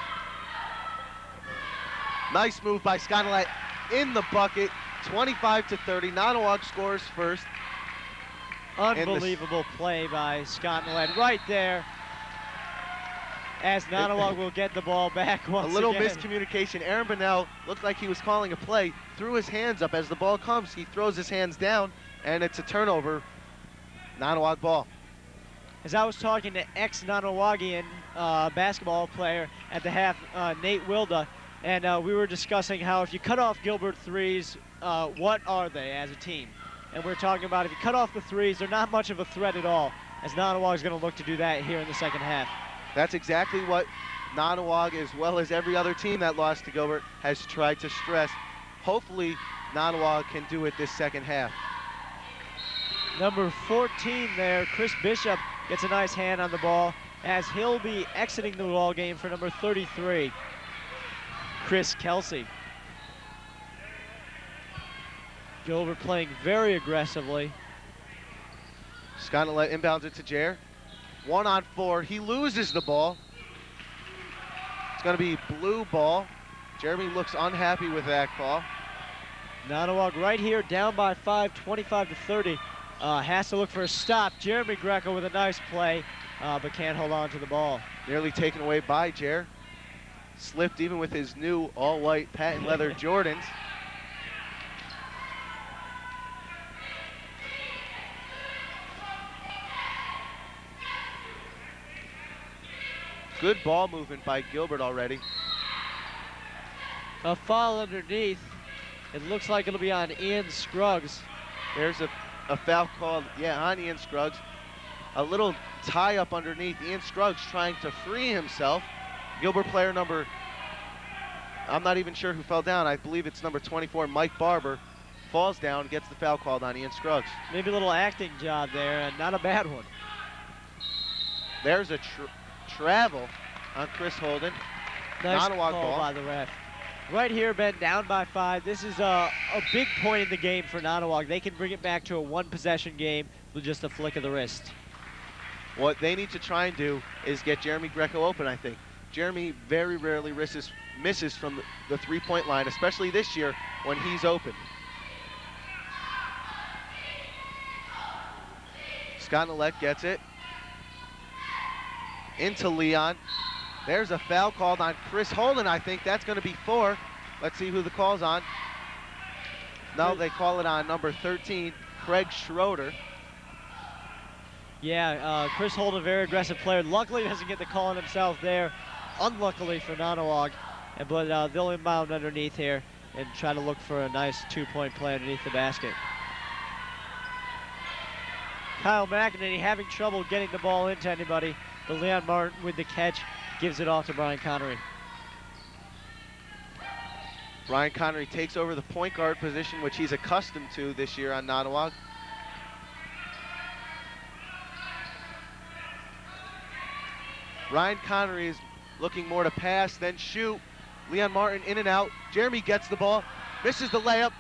Nice move by Skynet in the bucket, 25-30. Nonnewaug scores first. Unbelievable play by Scott Millett right there as Nonnewaug will get the ball back once again. A little miscommunication. Aaron Bonnell looked like he was calling a play, threw his hands up as the ball comes. He throws his hands down, and it's a turnover. Nonnewaug ball. As I was talking to ex-Nonnewagian basketball player at the half, Nate Wilda, and we were discussing how if you cut off Gilbert threes, what are they as a team? And we're talking about if you cut off the threes, they're not much of a threat at all, as Nonnewaug is going to look to do that here in the second half. That's exactly what Nonnewaug, as well as every other team that lost to Gilbert, has tried to stress. Hopefully, Nonnewaug can do it this second half. Number 14 there, Chris Bishop, gets a nice hand on the ball as he'll be exiting the ball game for number 33, Chris Kelsey. Gilbert playing very aggressively. Skynet inbounds it to Jer. 1-on-4. He loses the ball. It's going to be blue ball. Jeremy looks unhappy with that call. Nonnewaug right here, down by 5, 25-30. Has to look for a stop. Jeremy Greco with a nice play, but can't hold on to the ball. Nearly taken away by Jer. Slipped even with his new all-white patent leather Jordans. Good ball movement by Gilbert already. A foul underneath. It looks like it'll be on Ian Scruggs. There's a foul called, on Ian Scruggs. A little tie up underneath. Ian Scruggs trying to free himself. Gilbert player number, I'm not even sure who fell down. I believe it's number 24, Mike Barber, falls down, gets the foul called on Ian Scruggs. Maybe a little acting job there, and not a bad one. There's a travel on Chris Holden. Nice Nonnewaug call ball by the ref. Right here, Ben, down by 5. This is a big point in the game for Nonnewaug. They can bring it back to a one-possession game with just a flick of the wrist. What they need to try and do is get Jeremy Greco open, I think. Jeremy very rarely misses from the three-point line, especially this year when he's open. Scott Nolette gets it. Into Leon. There's a foul called on Chris Holden. I think that's going to be 4. Let's see who the call's on. No, they call it on number 13, Craig Schroeder. Yeah, Chris Holden, very aggressive player. Luckily doesn't get the call on himself there. Unluckily for Nonnewaug. But they'll inbound underneath here and try to look for a nice two-point play underneath the basket. Kyle McEnany having trouble getting the ball into anybody. But Leon Martin with the catch gives it off to Brian Connery. Brian Connery takes over the point guard position, which he's accustomed to this year on Nonnewaug. Brian Connery is looking more to pass than shoot. Leon Martin in and out. Jeremy gets the ball, misses the layup.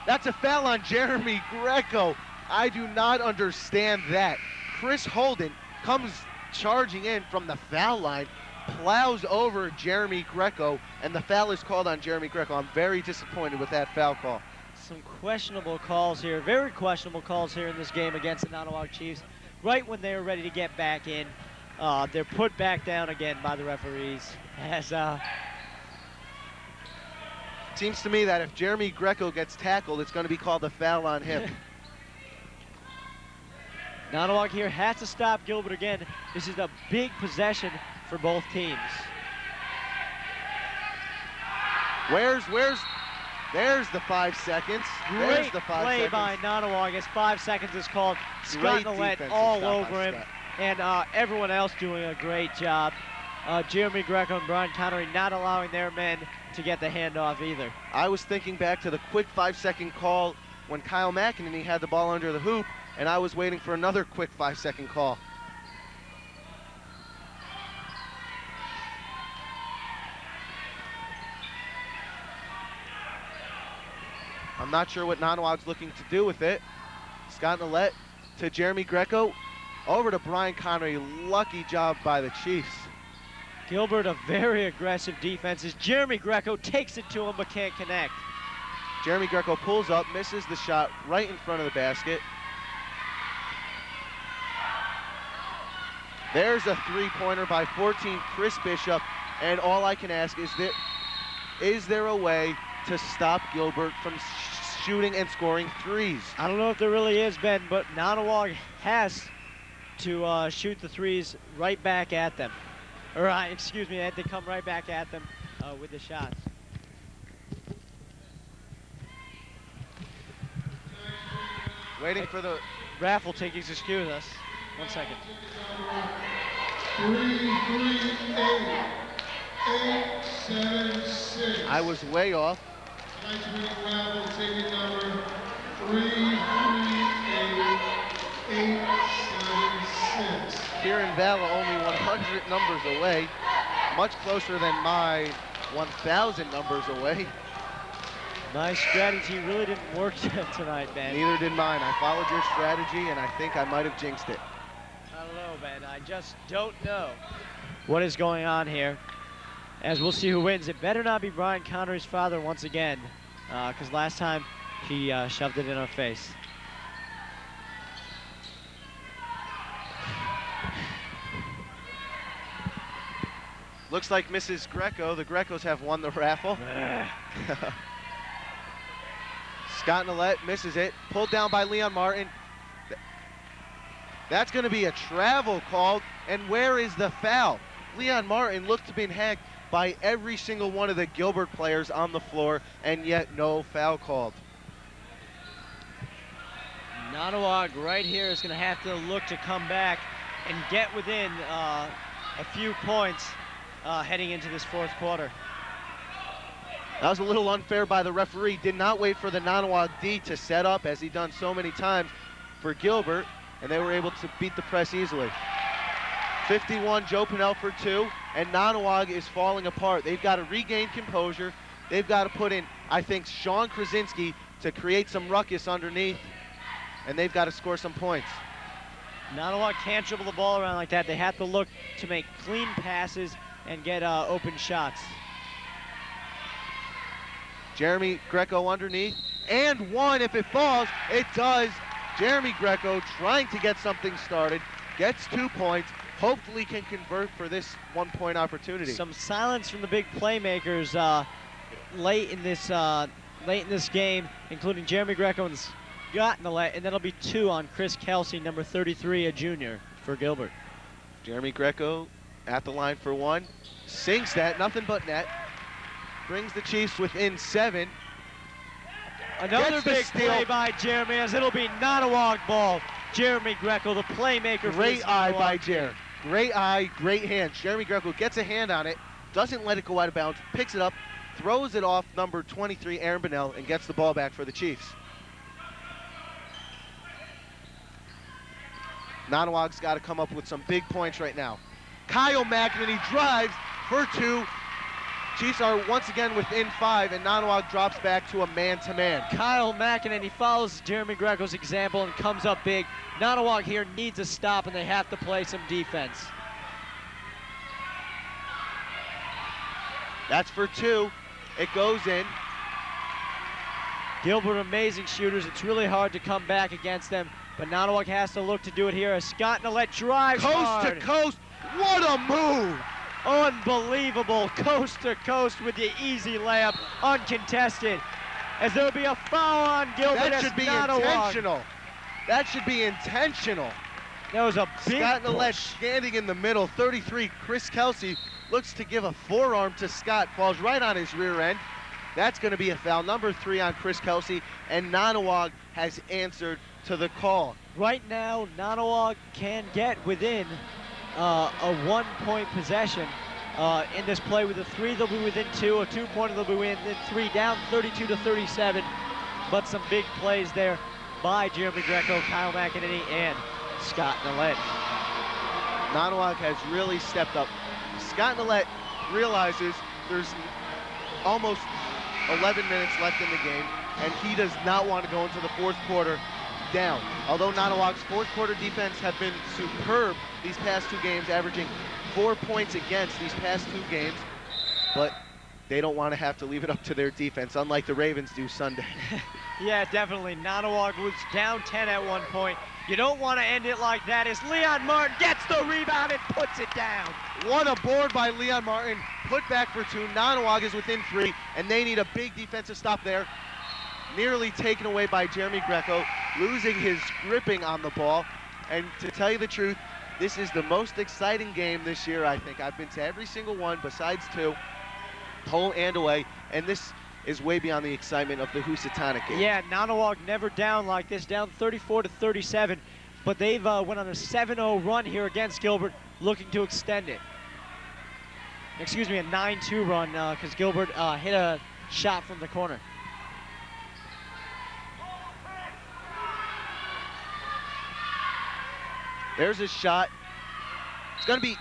That's a foul on Jeremy Greco. I do not understand that. Chris Holden comes charging in from the foul line, plows over Jeremy Greco, and the foul is called on Jeremy Greco. I'm very disappointed with that foul call. Some questionable calls here, very questionable calls here in this game against the Nonnewaug Chiefs. right when they were ready to get back in. They're put back down again by the referees. As Seems to me that if Jeremy Greco gets tackled, it's going to be called a foul on him. Nonnewaug here has to stop Gilbert again. This is a big possession for both teams. There's the 5 seconds. There's Great the 5 play seconds. by Nonnewaug as 5 seconds is called. Scott Great Nollet defensive all stop over by him, Scott. and everyone else doing a great job. Jeremy Greco and Brian Connery not allowing their men to get the handoff either. I was thinking back to the quick 5-second call when Kyle McEnany had the ball under the hoop, and I was waiting for another quick 5-second call. I'm not sure what Nonnewaug's looking to do with it. Scott Nollet to Jeremy Greco, over to Brian Connery. Lucky job by the Chiefs. Gilbert, a very aggressive defense as Jeremy Greco takes it to him but can't connect. Jeremy Greco pulls up, misses the shot right in front of the basket. There's a three-pointer by 14, Chris Bishop, and all I can ask is there a way to stop Gilbert from shooting and scoring threes? I don't know if there really is, Ben, but Nonnewaug has to shoot the threes right back at them. Or, excuse me, they come right back at them with the shots. Waiting for the raffle tickets, excuse us. 1 second. 338-876. I was way off. Tonight's winning raffle ticket number 338-876. Kieran Valla only 100 numbers away, much closer than my 1,000 numbers away. My strategy really didn't work tonight, Ben. Neither did mine. I followed your strategy, and I think I might have jinxed it. I don't know, Ben. I just don't know what is going on here. As we'll see who wins. It better not be Brian Connery's father once again, because last time he shoved it in our face. Looks like Mrs. Greco. The Grecos have won the raffle. Scott Nollet misses it. Pulled down by Leon Martin. That's going to be a travel called. And where is the foul? Leon Martin looked to be hacked by every single one of the Gilbert players on the floor, and yet no foul called. Nonnewaug right here is going to have to look to come back and get within a few points heading into this fourth quarter. That was a little unfair by the referee. Did not wait for the Nonnewaug D to set up, as he done so many times for Gilbert, and they were able to beat the press easily. 51, Joe Pinnell for 2, and Nonnewaug is falling apart. They've got to regain composure. They've got to put in, I think, Sean Krasinski to create some ruckus underneath, and they've got to score some points. Nonnewaug can't dribble the ball around like that. They have to look to make clean passes and get open shots. Jeremy Greco underneath, and one. If it falls, it does. Jeremy Greco trying to get something started, gets 2 points, hopefully can convert for this 1 point opportunity. Some silence from the big playmakers late in this game, including Jeremy Greco and Scott Nollet, and that'll be 2 on Chris Kelsey, number 33, a junior for Gilbert. Jeremy Greco at the line for 1, sinks that, nothing but net, brings the Chiefs within 7. Another big play by Jeremy, as it'll be Nonnewaug ball. Jeremy Greco, the playmaker. Great eye by Jer. Great eye, great hands. Jeremy Greco gets a hand on it, doesn't let it go out of bounds, picks it up, throws it off number 23, Aaron Bonnell, and gets the ball back for the Chiefs. Nonnewaug's got to come up with some big points right now. Kyle McEnany drives for 2. Chiefs are once again within 5, and Nonnewaug drops back to a man-to-man. Kyle McEnany follows Jeremy Greco's example and comes up big. Nonnewaug here needs a stop, and they have to play some defense. That's for 2. It goes in. Gilbert, amazing shooters. It's really hard to come back against them But Nonnewaug has to look to do it here as Scott Nollet drives Coast hard. to coast, what a move! Unbelievable, coast to coast with the easy layup, uncontested. As there'll be a foul on Gilbert. That should be intentional. That should be intentional. That was a big Scott Nollet push. standing in the middle, 33. Chris Kelsey looks to give a forearm to Scott, falls right on his rear end. That's going to be a foul, number 3 on Chris Kelsey, and Nonnewaug has answered to the call. Right now, Nonnewaug can get within a 1-point possession in this play. With a 3, they'll be within 2. A 2-pointer, they'll be within 3, down 32-37. But some big plays there by Jeremy Greco, Kyle McEnany, and Scott Nollet. Nonnewaug has really stepped up. Scott Nollet realizes there's almost 11 minutes left in the game, and he does not want to go into the fourth quarter down. Although Nonnewaug's fourth quarter defense have been superb these past 2 games, averaging 4 points against these past 2 games, but they don't want to have to leave it up to their defense, unlike the Ravens do Sunday. Yeah, definitely. Nonnewaug was down 10 at one point. You don't want to end it like that as Leon Martin gets the rebound and puts it down. What a board by Leon Martin. Put back for 2. Nonnewaug is within 3, and they need a big defensive stop there. Nearly taken away by Jeremy Greco, losing his gripping on the ball. And to tell you the truth, this is the most exciting game this year, I think. I've been to every single one besides 2, home and away, and this is way beyond the excitement of the Housatonic game. Yeah, Nonnewaug never down like this, down 34-37, but they've went on a 7-0 run here against Gilbert, looking to extend it. Excuse me, a 9-2 run, because Gilbert hit a shot from the corner. There's a shot. It's going to be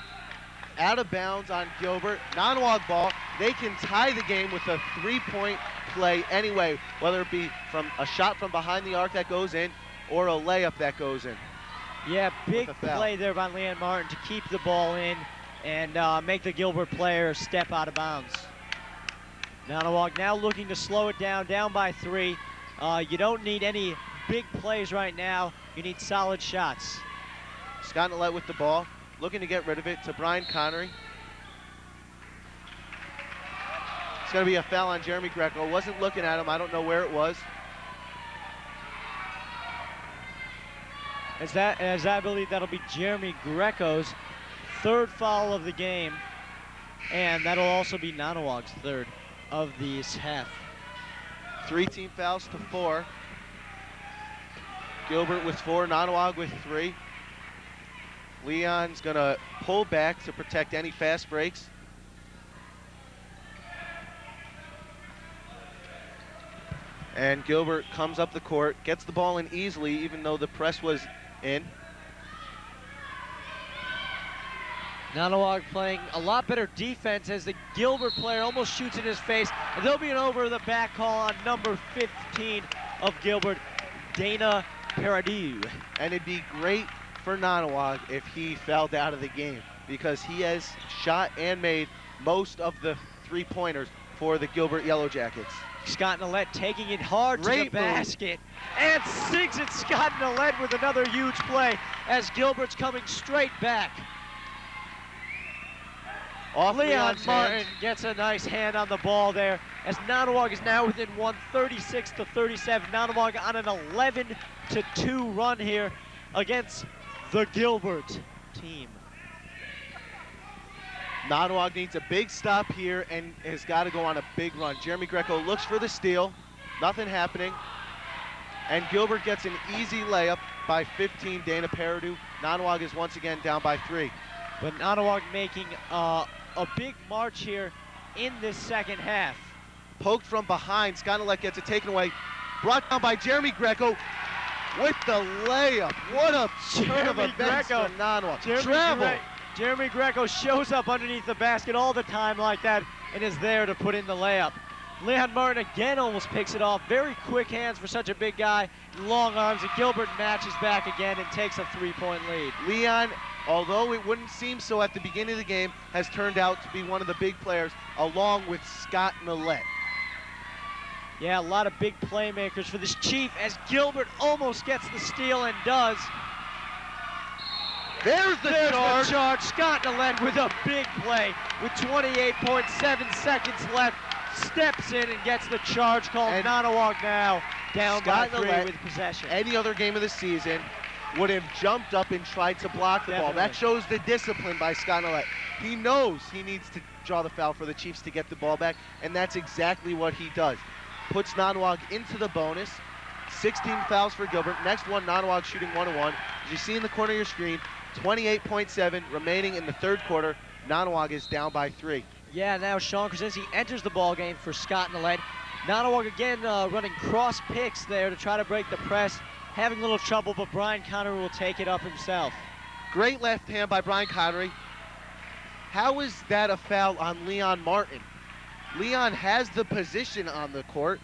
out of bounds on Gilbert. Nonnewaug ball. They can tie the game with a 3-point play anyway, whether it be from a shot from behind the arc that goes in or a layup that goes in. Yeah, big play there by Leon Martin to keep the ball in and make the Gilbert player step out of bounds. Nonnewaug now looking to slow it down by 3. You don't need any big plays right now. You need solid shots. Scott Nollet with the ball, looking to get rid of it to Brian Connery. It's going to be a foul on Jeremy Greco. Wasn't looking at him. I don't know where it was. As I believe that'll be Jeremy Greco's 3rd foul of the game, and that'll also be Nonnewaug's 3rd of this half. 3 team fouls to 4. Gilbert with 4, Nonnewaug with 3. Leon's gonna pull back to protect any fast breaks. And Gilbert comes up the court, gets the ball in easily, even though the press was in. Nonnewaug playing a lot better defense as the Gilbert player almost shoots in his face. And there'll be an over the back call on number 15 of Gilbert, Dana Paradis. And it'd be great for Nonnewaug if he fouled out of the game, because he has shot and made most of the 3-pointers for the Gilbert Yellow Jackets. Scott Nollet taking it hard to the basket and sinks it. Scott Nollet with another huge play as Gilbert's coming straight back. Off Leon Martin hand. gets a nice hand on the ball there as Nonnewaug is now within 1, 36-37. Nonnewaug on an 11-2 run here against the Gilbert team. Nonnewaug needs a big stop here and has got to go on a big run. Jeremy Greco looks for the steal. Nothing happening. And Gilbert gets an easy layup by 15, Dana Paradis. Nonnewaug is once again down by 3. But Nonnewaug making a big march here in this second half. Poked from behind. Scott Nollet gets it taken away. Brought down by Jeremy Greco with the layup. What a turn of events for Nonnewaug. Jeremy Greco shows up underneath the basket all the time like that and is there to put in the layup. Leon Martin again almost picks it off. Very quick hands for such a big guy. Long arms, and Gilbert matches back again and takes a 3-point lead. Leon, although it wouldn't seem so at the beginning of the game, has turned out to be one of the big players along with Scott Nollet. Yeah, a lot of big playmakers for this Chief as Gilbert almost gets the steal and does. There's the charge. Scott Nollet with a big play with 28.7 seconds left. Steps in and gets the charge called. And Nonnewaug now down Scott by 3 Nollet, with possession. Any other game of the season would have jumped up and tried to block the ball. That shows the discipline by Scott Nollet. He knows he needs to draw the foul for the Chiefs to get the ball back, and that's exactly what he does. Puts Nonnewaug into the bonus. 16 fouls for Gilbert. Next one, Nonnewaug shooting 1-1. As you see in the corner of your screen, 28.7 remaining in the third quarter. Nonnewaug is down by 3. Yeah, now Sean Krasinski enters the ball game for Scott Nollet. Nonnewaug again running cross picks there to try to break the press. Having a little trouble, but Brian Connery will take it up himself. Great left hand by Brian Connery. How is that a foul on Leon Martin? Leon has the position on the court.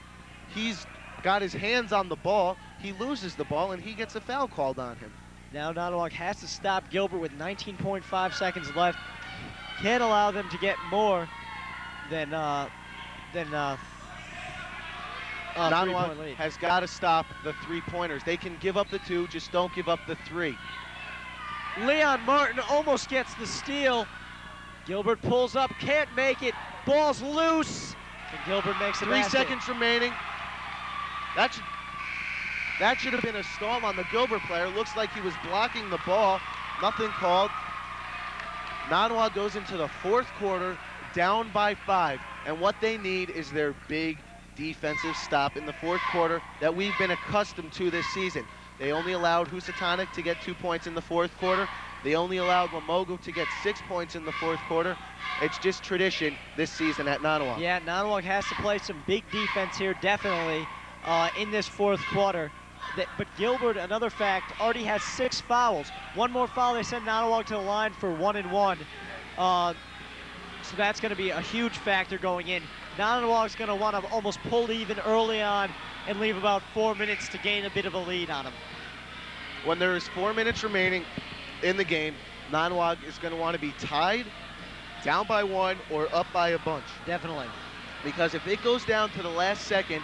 He's got his hands on the ball. He loses the ball, and he gets a foul called on him. Now Nonnewaug has to stop Gilbert with 19.5 seconds left. Can't allow them to get more than Nonnewaug lead. has got to stop the three-pointers. They can give up the 2, just don't give up the 3. Leon Martin almost gets the steal. Gilbert pulls up, can't make it. Ball's loose, and Gilbert makes it. 3 seconds remaining. That should have been a stall on the Gilbert player. Looks like he was blocking the ball. Nothing called. Nonnewaug goes into the fourth quarter down by 5, and what they need is their big defensive stop in the fourth quarter that we've been accustomed to this season. They only allowed Housatonic to get 2 points in the fourth quarter. They only allowed Wamogo to get 6 points in the fourth quarter. It's just tradition this season at Nonnewaug. Yeah, Nonnewaug has to play some big defense here, definitely, in this fourth quarter. But Gilbert, another fact, already has 6 fouls. One more foul, they send Nonnewaug to the line for 1-1. So that's going to be a huge factor going in. Nonnewaug's going to want to almost pull even early on and leave about 4 minutes to gain a bit of a lead on him. When there is 4 minutes remaining in the game, Nonnewaug is going to want to be tied, down by 1, or up by a bunch. Definitely. Because if it goes down to the last second,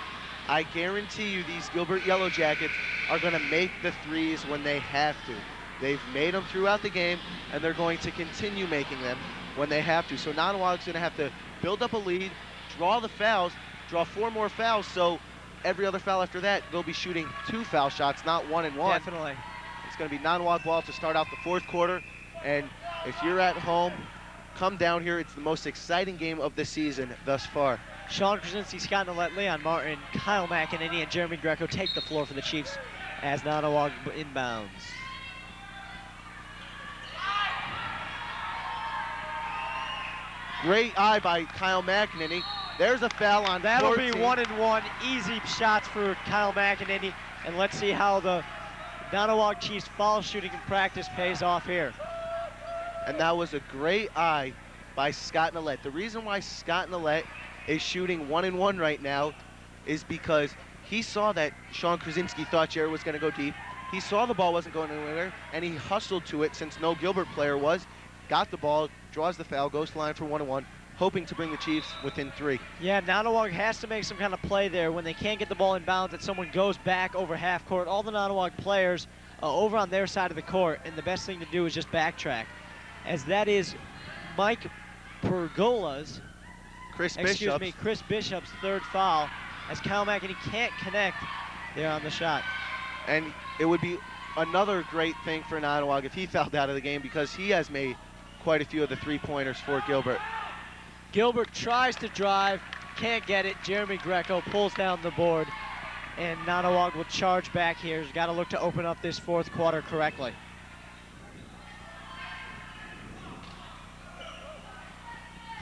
I guarantee you these Gilbert Yellow Jackets are going to make the threes when they have to. They've made them throughout the game, and they're going to continue making them when they have to. So Nonnewaug's going to have to build up a lead, draw the fouls, draw 4 more fouls, so every other foul after that, they'll be shooting 2 foul shots, not 1 and 1. Definitely. It's going to be Nonnewaug ball to start out the fourth quarter, and if you're at home, come down here. It's the most exciting game of the season thus far. Sean Krasinski, Scott Nollet, Leon Martin, Kyle McEnany, and Jeremy Greco take the floor for the Chiefs as Nonnewaug inbounds. Great eye by Kyle McEnany. There's a foul on That'll 14. be 1-1. Easy shots for Kyle McEnany. And let's see how the Nonnewaug Chiefs foul shooting in practice pays off here. And that was a great eye by Scott Nollet. The reason why Scott Nollet is shooting 1-1 right now is because he saw that Sean Krasinski thought Jared was going to go deep. He saw the ball wasn't going anywhere, and he hustled to it since no Gilbert player was. Got the ball, draws the foul, goes to the line for 1-1, hoping to bring the Chiefs within 3. Yeah, Nonnewaug has to make some kind of play there. When they can't get the ball in bounds, that someone goes back over half court. All the Nonnewaug players over on their side of the court, and the best thing to do is just backtrack. As that is Mike Pergola's, Chris Bishop's third foul, as Kyle McEnany can't connect there on the shot. And it would be another great thing for Nonnewaug if he fouled out of the game, because he has made quite a few of the 3-pointers for Gilbert. Gilbert tries to drive, can't get it. Jeremy Greco pulls down the board, and Nonnewaug will charge back here. He's got to look to open up this fourth quarter correctly.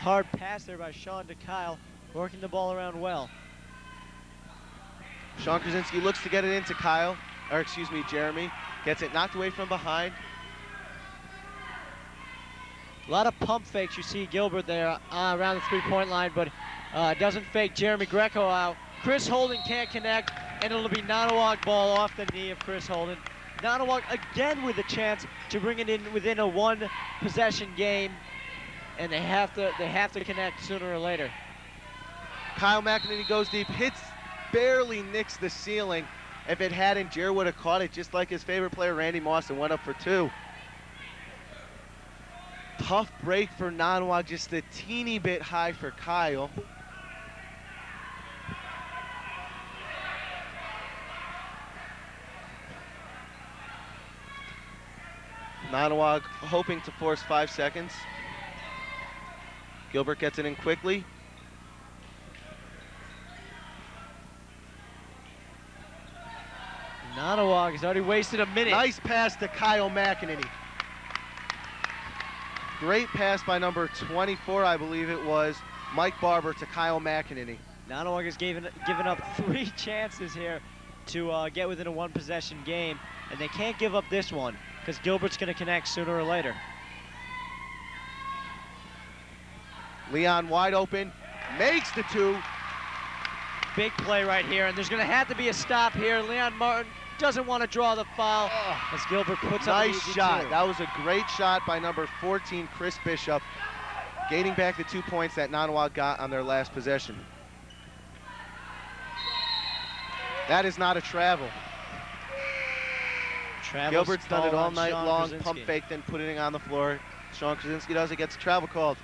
Hard pass there by Sean to Kyle, working the ball around well. Sean Krasinski looks to get it into Jeremy. Gets it knocked away from behind. A lot of pump fakes you see Gilbert there around the three-point line, but doesn't fake Jeremy Greco out. Chris Holden can't connect, and it'll be Nonnewaug ball off the knee of Chris Holden. Nonnewaug again with a chance to bring it in within a 1-possession game, and they have to connect sooner or later. Kyle McEnany goes deep, hits barely nicks the ceiling. If it hadn't, Jared would have caught it just like his favorite player, Randy Moss, and went up for 2. Tough break for Nonnewaug, just a teeny bit high for Kyle. Nonnewaug hoping to force 5 seconds. Gilbert gets it in quickly. Nonnewaug has already wasted a minute. Nice pass to Kyle McEnany. Great pass by number 24, I believe it was, Mike Barber to Kyle McEnany. Nonnewaug has given up 3 chances here to get within a 1-possession game, and they can't give up this one because Gilbert's going to connect sooner or later. Leon wide open, makes the 2. Big play right here, and there's going to have to be a stop here. Leon Martin doesn't want to draw the foul as Gilbert puts up an Nice easy shot. 2. That was a great shot by number 14, Chris Bishop, gating back the 2 points that Nonnewaug got on their last possession. That is not a travel. Gilbert's done it all night long, pump fake, then putting it on the floor. Sean Krasinski does it, gets a travel called.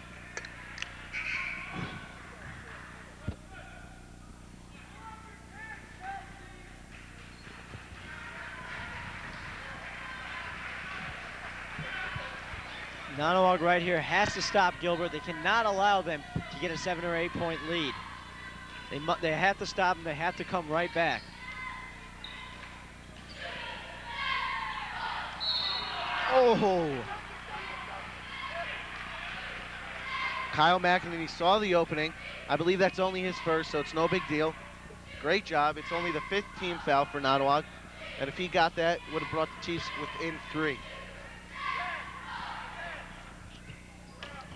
Nonnewaug right here has to stop Gilbert. They cannot allow them to get a 7 or 8 point lead. They have to stop them. They have to come right back. Oh! Kyle McEnany saw the opening. I believe that's only his first, so it's no big deal. Great job. It's only the 5th team foul for Nonnewaug. And if he got that, would have brought the Chiefs within 3.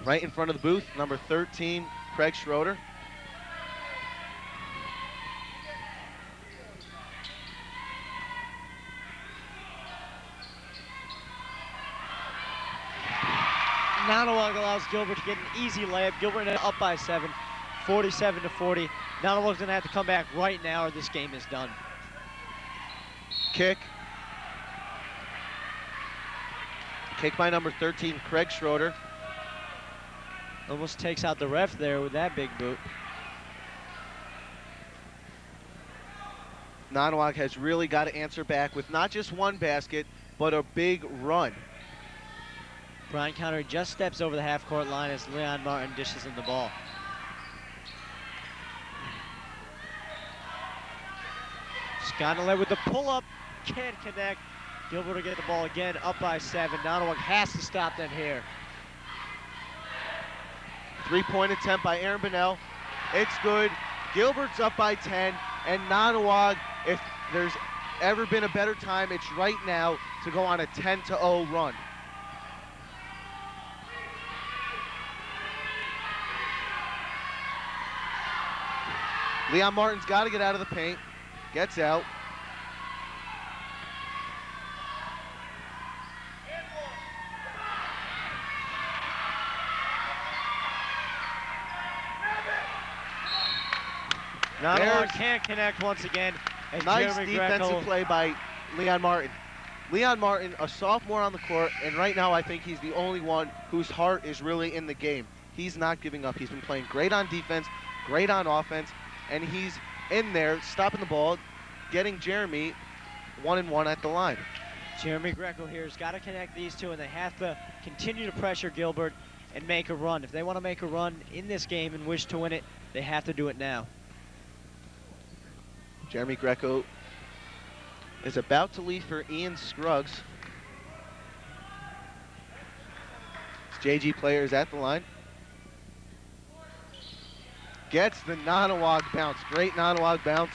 Right in front of the booth, number 13, Craig Schroeder. Nonnewaug allows Gilbert to get an easy layup. Gilbert up by 7, 47-40. Nonnewaug's gonna have to come back right now or this game is done. Kick. Kick by number 13, Craig Schroeder. Almost takes out the ref there with that big boot. Nonnewaug has really got to answer back with not just 1 basket, but a big run. Brian Connery just steps over the half-court line as Leon Martin dishes him the ball. Sconnelet with the pull-up, can't connect. Gilbert will get the ball again, up by 7. Nonnewaug has to stop them here. 3-point attempt by Aaron Bonnell. It's good. Gilbert's up by 10, and Nonnewaug, if there's ever been a better time, it's right now to go on a 10-0 run. Leon Martin's got to get out of the paint. Gets out. Nonnewaug can't connect once again. Nice Jeremy defensive Greco play by Leon Martin. Leon Martin, a sophomore on the court, and right now I think he's the only one whose heart is really in the game. He's not giving up. He's been playing great on defense, great on offense, and he's in there stopping the ball, getting Jeremy 1-and-1 at the line. Jeremy Greco here has got to connect these two, and they have to continue to pressure Gilbert and make a run. If they want to make a run in this game and wish to win it, they have to do it now. Jeremy Greco is about to leave for Ian Scruggs. JG player is at the line. Gets the Nonnewaug bounce. Great Nonnewaug bounce.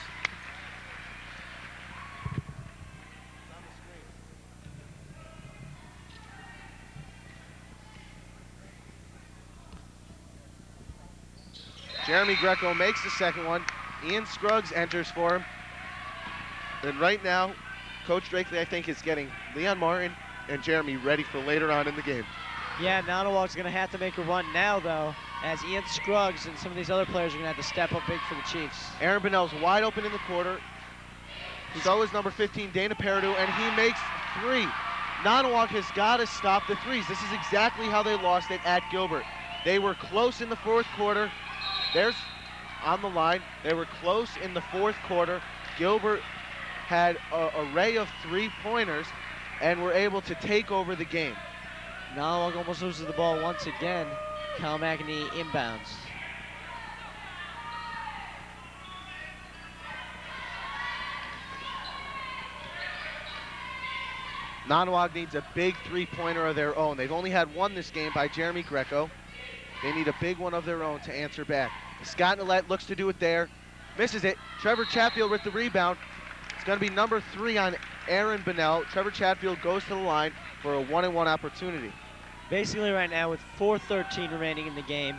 Jeremy Greco makes the second one. Ian Scruggs enters for him. And right now, Coach Drake, I think, is getting Leon Martin and Jeremy ready for later on in the game. Yeah, Nonnewaug's going to have to make a run now, though, as Ian Scruggs and some of these other players are going to have to step up big for the Chiefs. Aaron Bonnell's wide open in the quarter. So is number 15, Dana Peridou, and he makes 3. Nonnewaug has got to stop the threes. This is exactly how they lost it at Gilbert. They were close in the fourth quarter. There's on the line. They were close in the fourth quarter. Gilbert had an array of 3-pointers and were able to take over the game. Nonnewaug almost loses the ball once again. Cal McEnany inbounds. Nonnewaug needs a big 3-pointer of their own. They've only had one this game by Jeremy Greco. They need a big one of their own to answer back. Scott Nillette looks to do it there. Misses it. Trevor Chatfield with the rebound. It's going to be number 3 on Aaron Bonnell. Trevor Chatfield goes to the line for a 1-and-1 opportunity. Basically right now with 4:13 remaining in the game,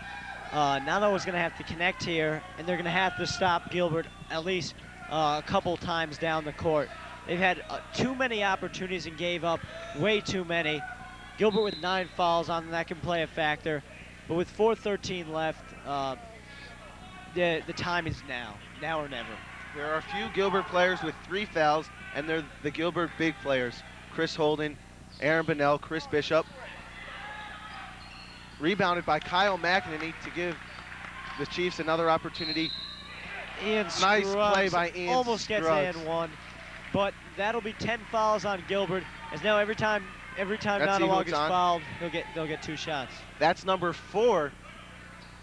Nonnewaug's going to have to connect here, and they're going to have to stop Gilbert at least a couple times down the court. They've had too many opportunities and gave up way too many. Gilbert with 9 fouls on them, that can play a factor. But with 4:13 left, the time is now or never. There are a few Gilbert players with 3 fouls, and they're the Gilbert big players. Chris Holden, Aaron Bonnell, Chris Bishop. Rebounded by Kyle McEnany to give the Chiefs another opportunity. Ian Nice Scruggs play by Ian almost gets Scruggs. and 1, but that'll be 10 fouls on Gilbert. As now every time Nonnewaug is fouled, they'll get 2 shots. That's number 4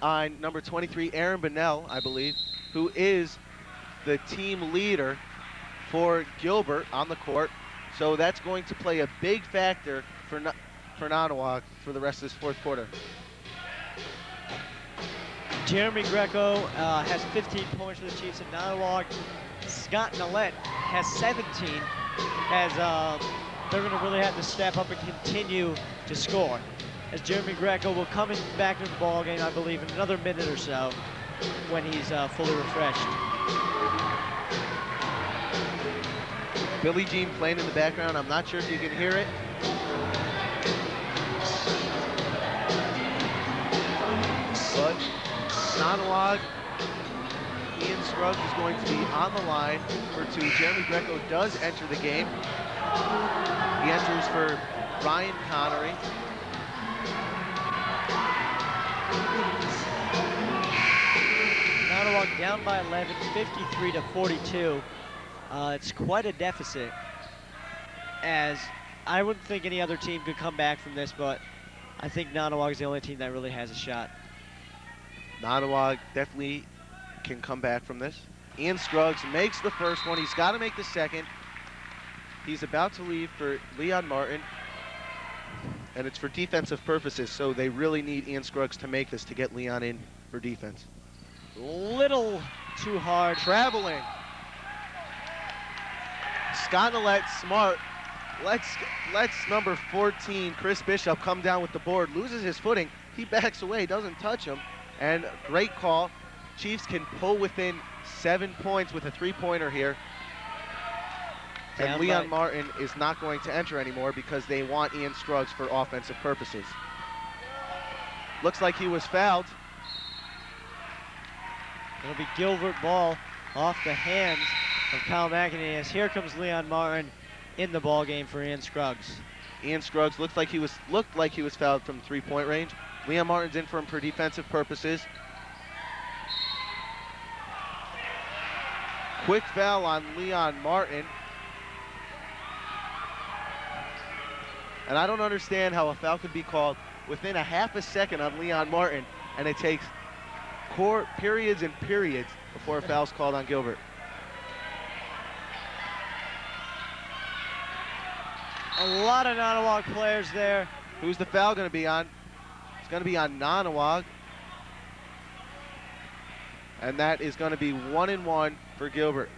on number 23, Aaron Bonnell, I believe, who is the team leader for Gilbert on the court. So that's going to play a big factor for Nonnewaug for the rest of this fourth quarter. Jeremy Greco has 15 points for the Chiefs, and Nonnewaug, Scott Nillette has 17, as they're going to really have to step up and continue to score. As Jeremy Greco will come back into the ball game, I believe, in another minute or so when he's fully refreshed. Billie Jean playing in the background. I'm not sure if you can hear it. But Nonnewaug, Ian Scruggs is going to be on the line for 2. Jeremy Greco does enter the game. He enters for Ryan Connery. Nonnewaug down by 11, 53-42. It's quite a deficit, as I wouldn't think any other team could come back from this, but I think Nonnewaug is the only team that really has a shot. Nonnewaug definitely can come back from this. Ian Scruggs makes the first one. He's got to make the second. He's about to leave for Leon Martin, and it's for defensive purposes, so they really need Ian Scruggs to make this to get Leon in for defense. Little too hard. Traveling. Scott Nillette, smart. Let's number 14, Chris Bishop, come down with the board. Loses his footing. He backs away, doesn't touch him. And great call. Chiefs can pull within 7 points with a 3-pointer here. And Leon Martin is not going to enter anymore because they want Ian Scruggs for offensive purposes. Looks like he was fouled. It'll be Gilbert ball off the hands of Kyle McEnany, as here comes Leon Martin in the ball game for Ian Scruggs. Ian Scruggs looked like he was fouled from 3-point range. Leon Martin's in for him for defensive purposes. Quick foul on Leon Martin. And I don't understand how a foul could be called within a half a second on Leon Martin, and it takes periods and periods before a foul's called on Gilbert. A lot of Nonnewaug players there. Who's the foul going to be on? It's going to be on Nonnewaug. And that is going to be 1-and-1 for Gilbert.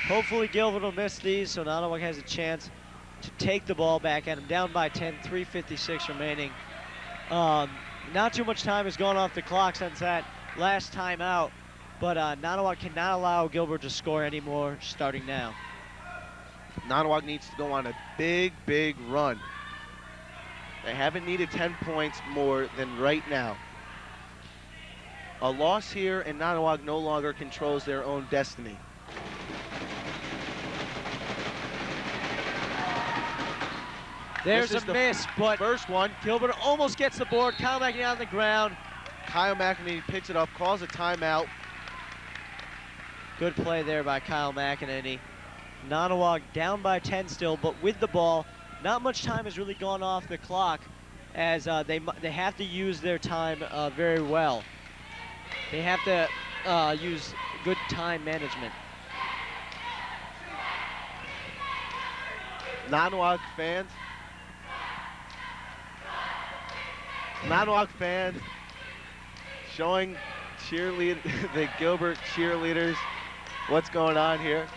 Hopefully Gilbert will miss these, so Nonnewaug has a chance to take the ball back at him. Down by 10, 3:56 remaining. Not too much time has gone off the clock since that last timeout, but Nonnewaug cannot allow Gilbert to score anymore starting now. Nonnewaug needs to go on a big, big run. They haven't needed 10 points more than right now. A loss here, and Nonnewaug no longer controls their own destiny. There's a miss, but first one. Gilbert almost gets the board. Kyle McEnany on the ground. Kyle McEnany picks it up, calls a timeout. Good play there by Kyle McEnany. Nonnewaug down by 10 still, but with the ball. Not much time has really gone off the clock, as they have to use their time very well. They have to use good time management. Nonnewaug fans showing the Gilbert cheerleaders what's going on here.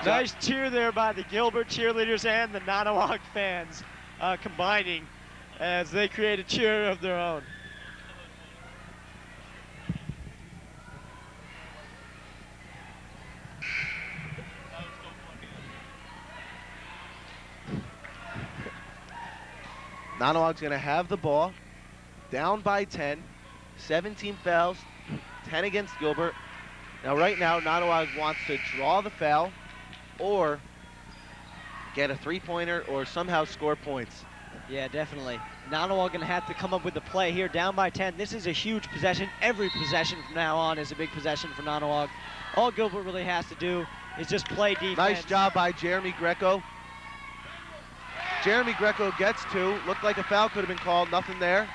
Nice cheer there by the Gilbert cheerleaders and the Nonnewaug fans combining as they create a cheer of their own. Nonnewaug's going to have the ball, down by 10, 17 fouls, 10 against Gilbert. Now right now, Nonnewaug wants to draw the foul or get a three-pointer or somehow score points. Yeah, definitely. Nonnewaug going to have to come up with the play here, down by 10. This is a huge possession. Every possession from now on is a big possession for Nonnewaug. All Gilbert really has to do is just play defense. Nice job by Jeremy Greco. Jeremy Greco gets two. Looked like a foul could have been called. Nothing there.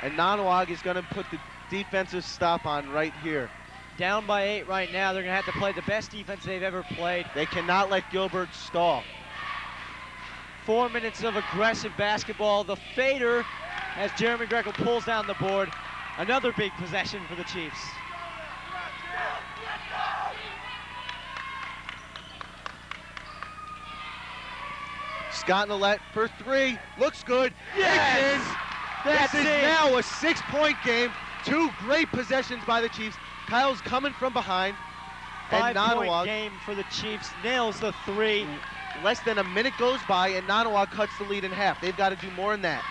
And Nonnewaug is going to put the defensive stop on right here. Down by 8 right now. They're going to have to play the best defense they've ever played. They cannot let Gilbert stall. 4 minutes of aggressive basketball. The fader as Jeremy Greco pulls down the board. Another big possession for the Chiefs. Scott Nolette for three. Looks good. Yes! That's This is it. now a 6-point game. Two great possessions by the Chiefs. Kyle's coming from behind. And 5-point Nonnewaug, game for the Chiefs. Nails the three. less than a minute goes by and Nonnewaug cuts the lead in half. They've got to do more than that.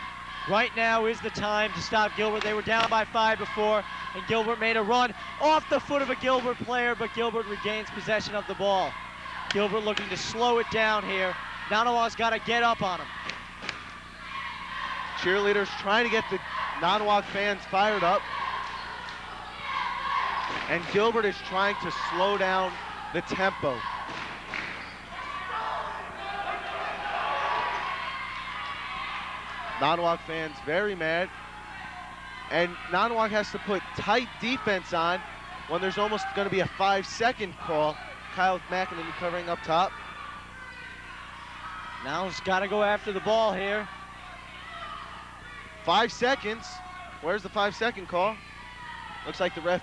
Right now is the time to stop Gilbert. They were down by 5 before, and Gilbert made a run off the foot of a Gilbert player, but Gilbert regains possession of the ball. Gilbert looking to slow it down here. Nonnewaug's got to get up on him. Cheerleaders trying to get the Nonnewaug fans fired up. And Gilbert is trying to slow down the tempo. Nonnewaug fans very mad. And Nonnewaug has to put tight defense on when there's almost going to be a 5-second call. Kyle McEnany covering up top. Now he's got to go after the ball here. 5 seconds. Where's the 5-second call? Looks like the ref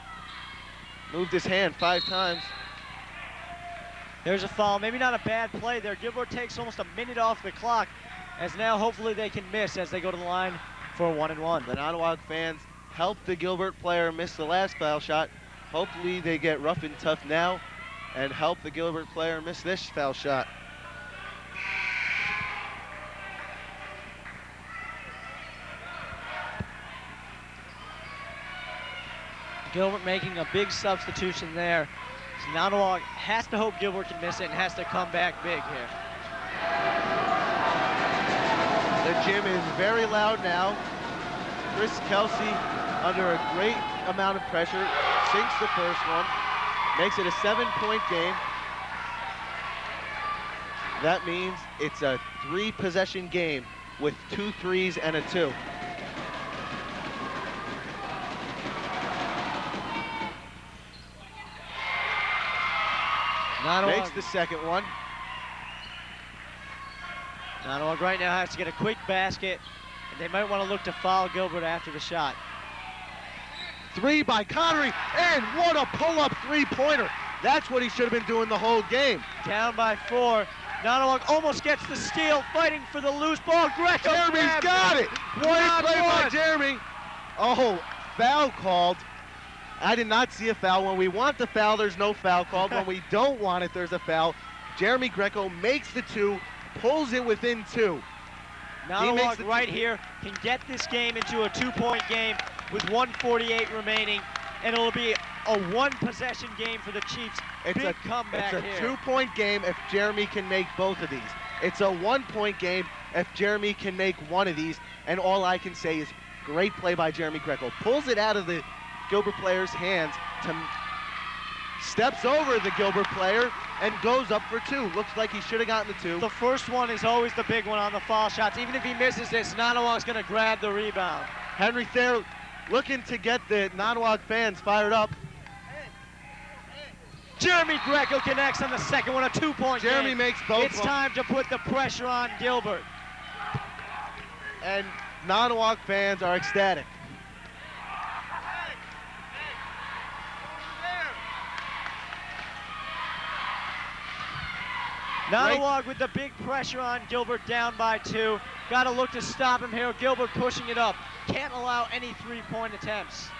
moved his hand 5 times. There's a foul. Maybe not a bad play there. Gilbert takes almost a minute off the clock, as now hopefully they can miss as they go to the line for a 1-and-1. The Nonnewaug fans helped the Gilbert player miss the last foul shot. Hopefully they get rough and tough now and help the Gilbert player miss this foul shot. Gilbert making a big substitution there. So Nonnewaug has to hope Gilbert can miss it and has to come back big here. The gym is very loud now. Chris Kelsey, under a great amount of pressure, sinks the first one, makes it a 7-point game. That means it's a 3-possession game with 2 threes and a 2. Nonnewaug, Makes the second one. Nonnewaug right now has to get a quick basket, and they might want to look to foul Gilbert after the shot. 3 by Connery, and what a pull-up 3-pointer. That's what he should have been doing the whole game. Down by 4. Nonnewaug almost gets the steal, fighting for the loose ball. Greco Jeremy's grabs got it. One play by one. Jeremy. Oh, foul called. I did not see a foul. When we want the foul, there's no foul called. When we don't want it, there's a foul. Jeremy Greco makes the 2, pulls it within 2. Nonnewaug right here can get this game into a 2-point game with 1:48 remaining, and it'll be a 1-possession game for the Chiefs. Big comeback It's a here. 2-point game if Jeremy can make both of these. It's a 1-point game if Jeremy can make one of these, and all I can say is great play by Jeremy Greco. Pulls it out of the Gilbert player's hands, steps over the Gilbert player, and goes up for 2. Looks like he should have gotten the 2. The first one is always the big one on the foul shots. Even if he misses this, Nonnewaug's going to grab the rebound. Henry Thayer looking to get the Nonnewaug fans fired up. Jeremy Greco connects on the second one, a 2-point Jeremy game. makes both. It's time to put the pressure on Gilbert. And Nonnewaug fans are ecstatic. Nonnewaug with the big pressure on Gilbert, down by 2. Got to look to stop him here. Gilbert pushing it up. Can't allow any 3-point attempts.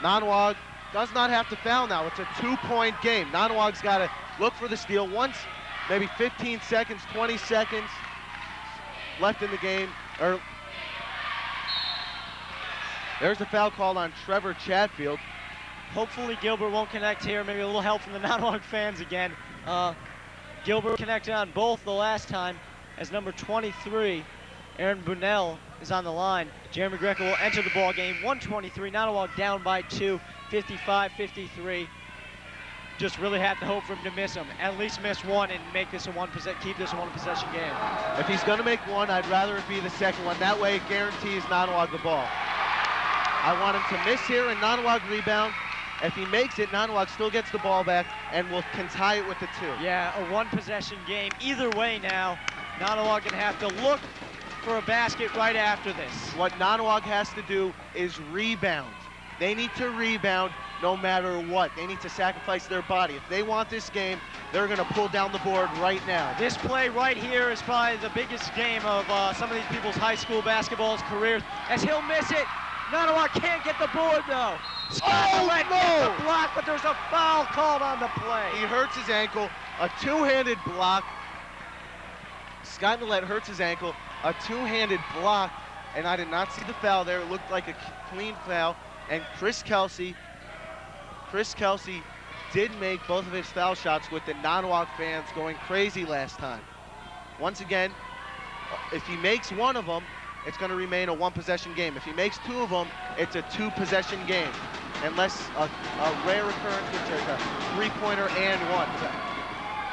Nonnewaug does not have to foul now. It's a 2-point game. Nonnewaug's got to look for the steal once, maybe 15 seconds, 20 seconds left in the game. There's a foul called on Trevor Chatfield. Hopefully Gilbert won't connect here. Maybe a little help from the Nonnewaug fans again. Gilbert connected on both the last time as number 23, Aaron Bunnell, is on the line. Jeremy Greco will enter the ball game. 1:23, Nonnewaug down by 2, 55-53. Just really have to hope for him to miss them. At least miss one and make this keep this a 1-possession game. If he's going to make one, I'd rather it be the second one. That way it guarantees Nonnewaug the ball. I want him to miss here and Nonnewaug rebound. If he makes it, Nonnewaug still gets the ball back and can tie it with the 2. Yeah, a 1-possession game. Either way now, Nonnewaug gonna have to look for a basket right after this. What Nonnewaug has to do is rebound. They need to rebound no matter what. They need to sacrifice their body. If they want this game, they're gonna pull down the board right now. This play right here is probably the biggest game of some of these people's high school basketball's careers, as he'll miss it. Nonnewaug can't get the board though. Scott gets the block, but there's a foul called on the play. He hurts his ankle, a 2-handed block. Scott Millett hurts his ankle, a 2-handed block, and I did not see the foul there. It looked like a clean foul, and Chris Kelsey did make both of his foul shots with the Nonnewaug fans going crazy last time. Once again, if he makes one of them, it's going to remain a 1-possession game. If he makes 2 of them, it's a 2-possession game, unless a rare occurrence, which is a 3-pointer and 1.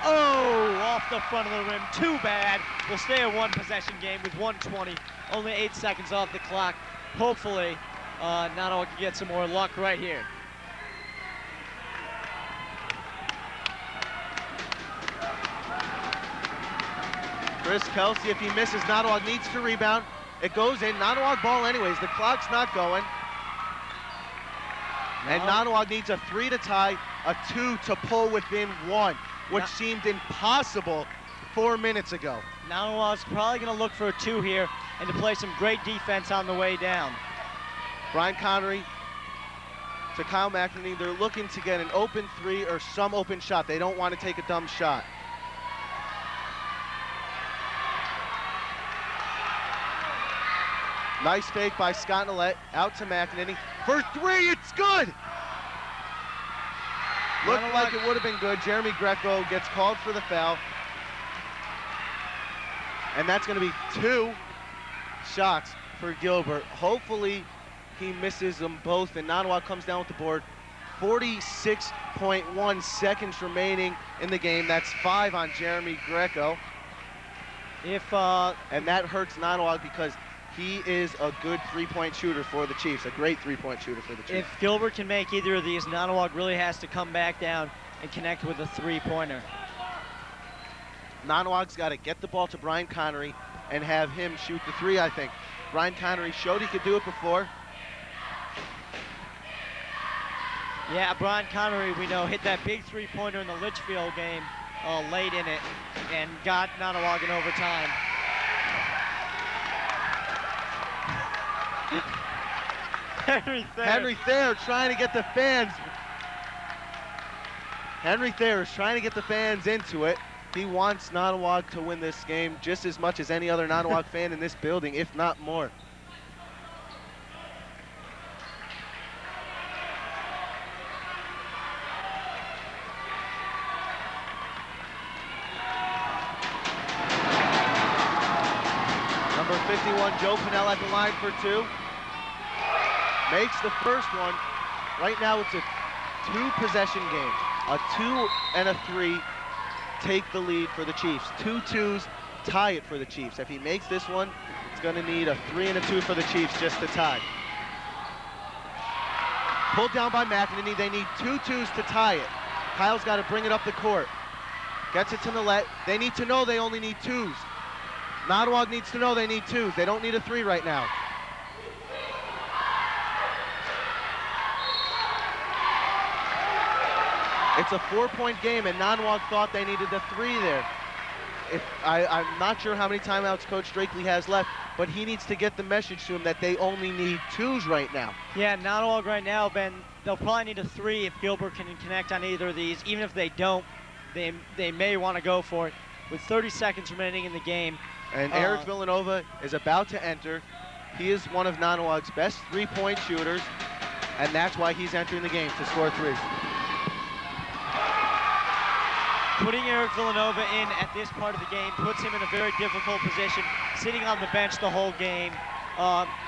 Oh, off the front of the rim, too bad. We'll stay a 1-possession game with 1:20, only 8 seconds off the clock. Hopefully, Nonnewaug can get some more luck right here. Chris Kelsey, if he misses, Nonnewaug needs to rebound. It goes in, Nonnewaug ball anyways. The clock's not going. And Nonnewaug needs a 3 to tie, a 2 to pull within 1, which seemed impossible 4 minutes ago. Nonnewaug's probably going to look for a 2 here and to play some great defense on the way down. Brian Connery to Kyle McInerney. They're looking to get an open 3 or some open shot. They don't want to take a dumb shot. Nice fake by Scott Millett, out to McInerney. For 3, it's good! Looked like it would have been good. Jeremy Greco gets called for the foul. And that's going to be 2 shots for Gilbert. Hopefully he misses them both, and Nonnewaug comes down with the board. 46.1 seconds remaining in the game. That's 5 on Jeremy Greco. And that hurts Nonnewaug because he is a good 3-point shooter for the Chiefs, a great 3-point shooter for the Chiefs. If Gilbert can make either of these, Nonnewaug really has to come back down and connect with a 3-pointer. Nonnewaug's got to get the ball to Brian Connery and have him shoot the 3, I think. Brian Connery showed he could do it before. Yeah, Brian Connery, we know, hit that big 3-pointer in the Litchfield game late in it and got Nonnewaug in overtime. Henry Thayer trying to get the fans. Henry Thayer is trying to get the fans into it. He wants Nonnewaug to win this game just as much as any other Nonnewaug fan in this building, if not more. Number 51, Joe Pinnell at the line for 2. Makes the first one. Right now it's a 2-possession game. A 2 and a 3 take the lead for the Chiefs. 2 2s tie it for the Chiefs. If he makes this one, it's going to need a 3 and a 2 for the Chiefs just to tie. Pulled down by McEnany. They need 2 2s to tie it. Kyle's got to bring it up the court. Gets it to Millette. They need to know they only need 2s. Nonnewaug needs to know they need 2s. They don't need a 3 right now. It's a 4-point game, and Nonnewaug thought they needed a 3 there. I'm not sure how many timeouts Coach Drakely has left, but he needs to get the message to him that they only need 2s right now. Yeah, Nonnewaug right now, Ben, they'll probably need a 3 if Gilbert can connect on either of these. Even if they don't, they may want to go for it. With 30 seconds remaining in the game. And Eric Villanova is about to enter. He is one of Nonnewaug's best 3-point shooters, and that's why he's entering the game, to score 3s. Putting Eric Villanova in at this part of the game puts him in a very difficult position, sitting on the bench the whole game.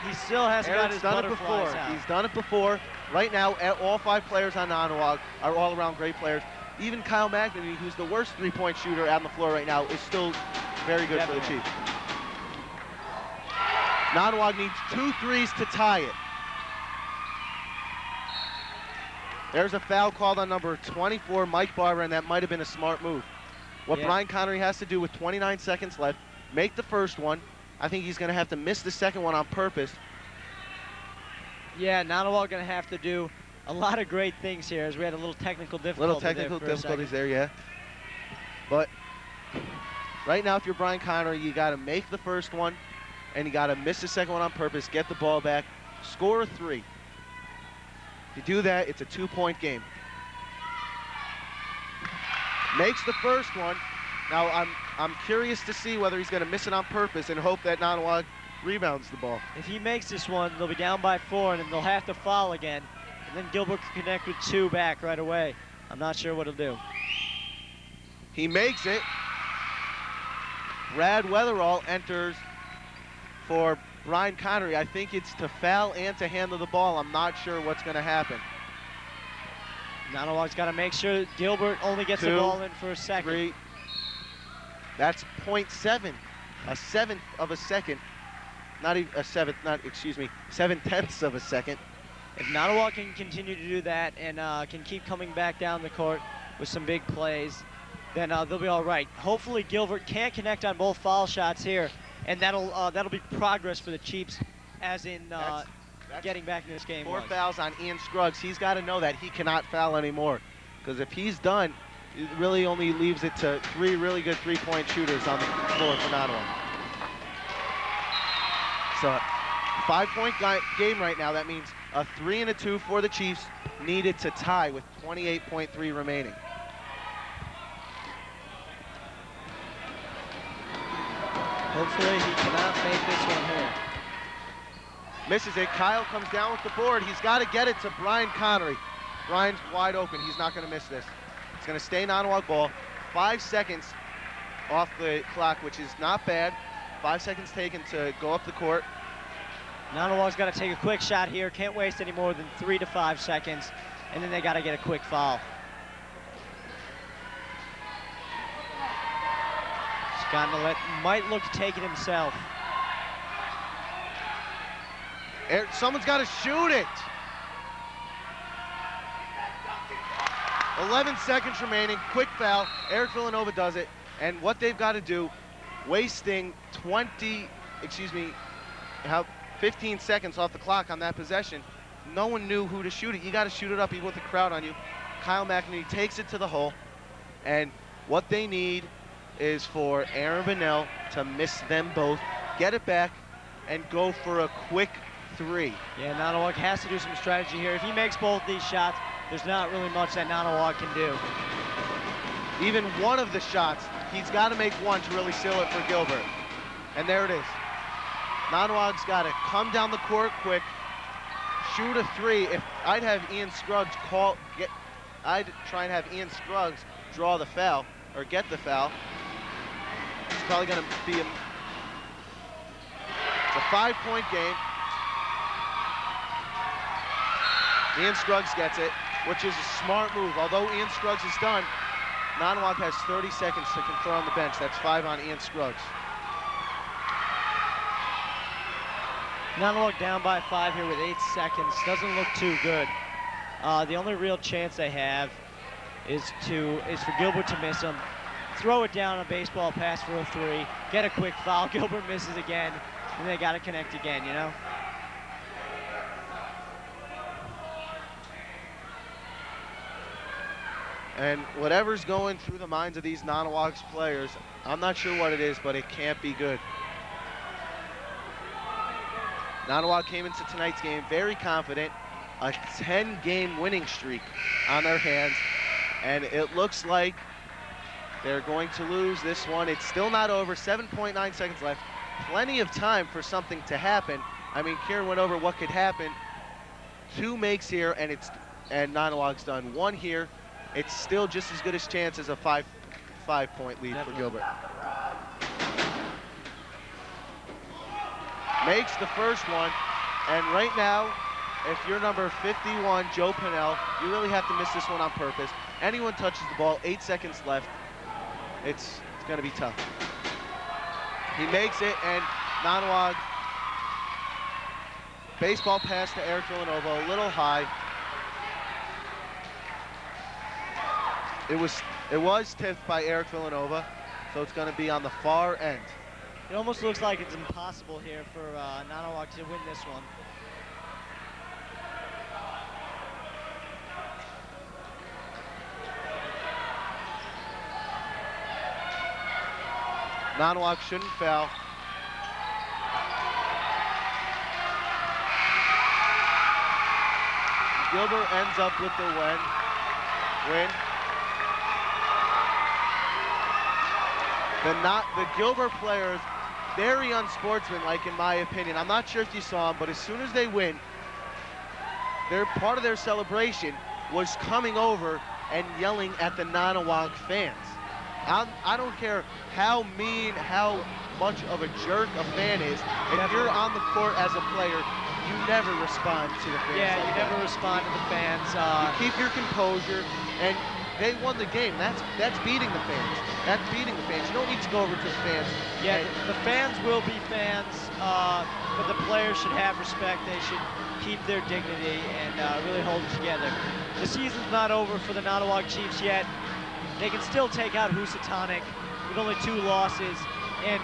He still hasn't got his butterflies out. He's done it before. Right now, all 5 players on Nonnewaug are all-around great players. Even Kyle McEnany, who's the worst 3-point shooter on the floor right now, is still very good for the Chiefs. Nonnewaug needs 2 3s to tie it. There's a foul called on number 24, Mike Barber, and that might have been a smart move. What Brian Connery has to do with 29 seconds left, make the first one. I think he's going to have to miss the second one on purpose. Yeah, Nonnewaug going to have to do a lot of great things here, as we had a little technical difficulties there, yeah. But right now, if you're Brian Connery, you got to make the first one, and you got to miss the second one on purpose, get the ball back, score a 3. If you do that, it's a 2-point game. Makes the first one. Now, I'm curious to see whether he's going to miss it on purpose and hope that Nonnewaug rebounds the ball. If he makes this one, they'll be down by 4, and then they'll have to foul again. And then Gilbert can connect with 2 back right away. I'm not sure what he'll do. He makes it. Brad Weatherall enters for Brian Connery. I think it's to foul and to handle the ball. I'm not sure what's going to happen. Nonnewaug's got to make sure Gilbert only gets the ball in for a second. 3. That's 0.7, a 1/7 of a second. Not even a 7/10 of a second. If Nonnewaug can continue to do that and can keep coming back down the court with some big plays, then they'll be all right. Hopefully Gilbert can't connect on both foul shots here, and that'll be progress for the Chiefs, as in that's getting back in this game. 4 fouls on Ian Scruggs. He's got to know that he cannot foul anymore, because if he's done, it really only leaves it to 3 really good 3-point shooters on the floor for Nonnewaug. So, 5-point game right now. That means a 3 and a 2 for the Chiefs, needed to tie with 28.3 remaining. Hopefully he cannot make this one here. Misses it. Kyle comes down with the board. He's got to get it to Brian Connery. Brian's wide open. He's not going to miss this. It's going to stay Nonnewaug ball. 5 seconds off the clock, which is not bad. 5 seconds taken to go up the court. Nonnewaug's got to take a quick shot here. Can't waste any more than 3 to 5 seconds. And then they got to get a quick foul. Scott might look to take it himself. Someone's got to shoot it. 11 seconds remaining. Quick foul. Eric Villanova does it. And what they've got to do, wasting 15 seconds off the clock on that possession. No one knew who to shoot it. You got to shoot it up even with the crowd on you. Kyle McEnany takes it to the hole. And what they need is for Aaron Bonnell to miss them both, get it back, and go for a quick 3. Yeah, Nonnewaug has to do some strategy here. If he makes both these shots, there's not really much that Nonnewaug can do. even one of the shots. He's got to make one to really seal it for Gilbert. And there it is. Nonnewaug's got to come down the court quick, shoot a three. If I'd have Ian Scruggs I'd try and have Ian Scruggs draw the foul or get the foul. It's probably going to be it's a 5-point game. Ian Scruggs gets it, which is a smart move. Although Ian Scruggs is done, Nonnewaug has 30 seconds to confer on the bench. That's 5 on Ian Scruggs. Nonnewaug down by 5 here with 8 seconds. Doesn't look too good. The only real chance they have is for Gilbert to miss them. Throw it down a baseball pass for a 3. Get a quick foul. Gilbert misses again, and they got to connect again, you know? And whatever's going through the minds of these Nonnewaug's players, I'm not sure what it is, but it can't be good. Nonnewaug came into tonight's game very confident, a 10-game winning streak on their hands, and it looks like they're going to lose this one. It's still not over, 7.9 seconds left. Plenty of time for something to happen. I mean, Kieran went over what could happen. 2 makes here, and Nonnewaug's done 1 here. It's still just as good a chance as a 5-point lead for Gilbert. Makes the first one, and right now, if you're number 51, Joe Pinnell, you really have to miss this one on purpose. Anyone touches the ball, 8 seconds left, it's going to be tough. He makes it, and Nonnewaug, baseball pass to Eric Villanova, a little high. It was tipped by Eric Villanova, so it's going to be on the far end. It almost looks like it's impossible here for Nonnewaug to win this one. Nonnewaug shouldn't foul. Gilbert ends up with the win. The Gilbert players, very unsportsmanlike in my opinion. I'm not sure if you saw them, but as soon as they win, part of their celebration was coming over and yelling at the Nonnewaug fans. I don't care how mean, how much of a jerk a fan is. If you're on the court as a player, you never respond to the fans. Yeah, you never respond to the fans. You keep your composure, and they won the game. That's beating the fans. That's beating the fans. You don't need to go over to the fans. Yeah, the fans will be fans, but the players should have respect. They should keep their dignity and really hold it together. The season's not over for the Nonnewaug Chiefs yet. They can still take out Housatonic with only 2 losses, and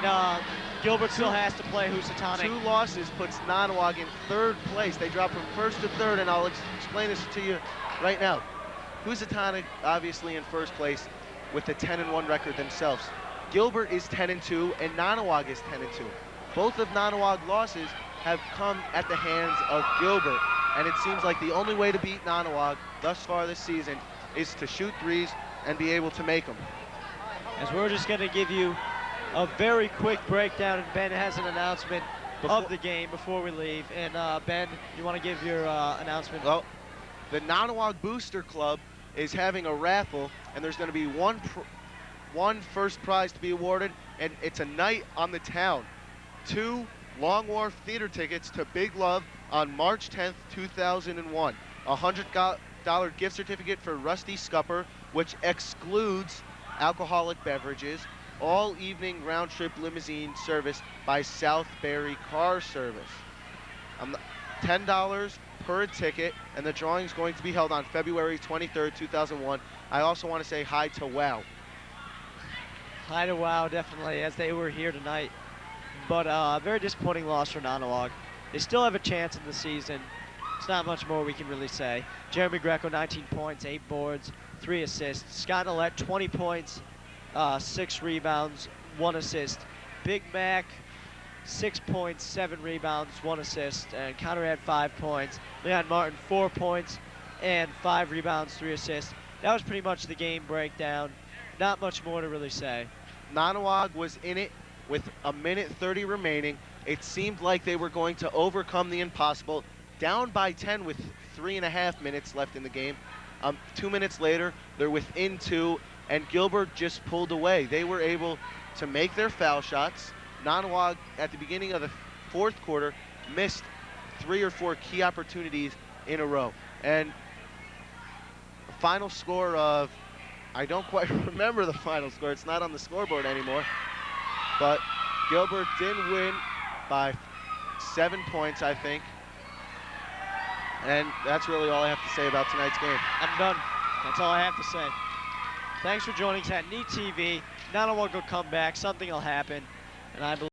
Gilbert still has to play Housatonic. 2 losses puts Nonnewaug in 3rd place. They drop from 1st to 3rd, and I'll explain this to you right now. Housatonic obviously in 1st place with a 10-1 record themselves. Gilbert is 10-2, and Nonnewaug is 10-2. Both of Nonnewaug's losses have come at the hands of Gilbert, and it seems like the only way to beat Nonnewaug thus far this season is to shoot threes and be able to make them. As we're just going to give you a very quick breakdown, and Ben has an announcement of the game before we leave. And Ben, you want to give your announcement? Well, the Nonnewaug Booster Club is having a raffle, and there's going to be one first prize to be awarded, and it's a night on the town. 2 Long Wharf Theater tickets to Big Love on March 10th, 2001. A $100 gift certificate for Rusty Scupper, which excludes alcoholic beverages, all evening round-trip limousine service by Southbury Car Service. $10 per ticket, and the drawing is going to be held on February 23rd, 2001. I also want to say hi to WOW. Hi to WOW, definitely, as they were here tonight. But a very disappointing loss for Nonnewaug. They still have a chance in the season. It's not much more we can really say. Jeremy Greco, 19 points, 8 boards, 3 assists. Scott Nolette, 20 points, 6 rebounds, 1 assist. Big Mac, 6 points, 7 rebounds, 1 assist. And Connor had 5 points. Leon Martin, 4 points and 5 rebounds, 3 assists. That was pretty much the game breakdown. Not much more to really say. Nonnewaug was in it with 1:30 remaining. It seemed like they were going to overcome the impossible. Down by 10 with 3.5 minutes left in the game. 2 minutes later, they're within 2, and Gilbert just pulled away. They were able to make their foul shots. Nonnewaug, at the beginning of the fourth quarter, missed 3 or 4 key opportunities in a row. And a final score of, I don't quite remember the final score. It's not on the scoreboard anymore. But Gilbert did win by 7 points, I think. And that's really all I have to say about tonight's game. I'm done. That's all I have to say. Thanks for joining us at Neat TV. Nonnewaug will come back. Something will happen. And I believe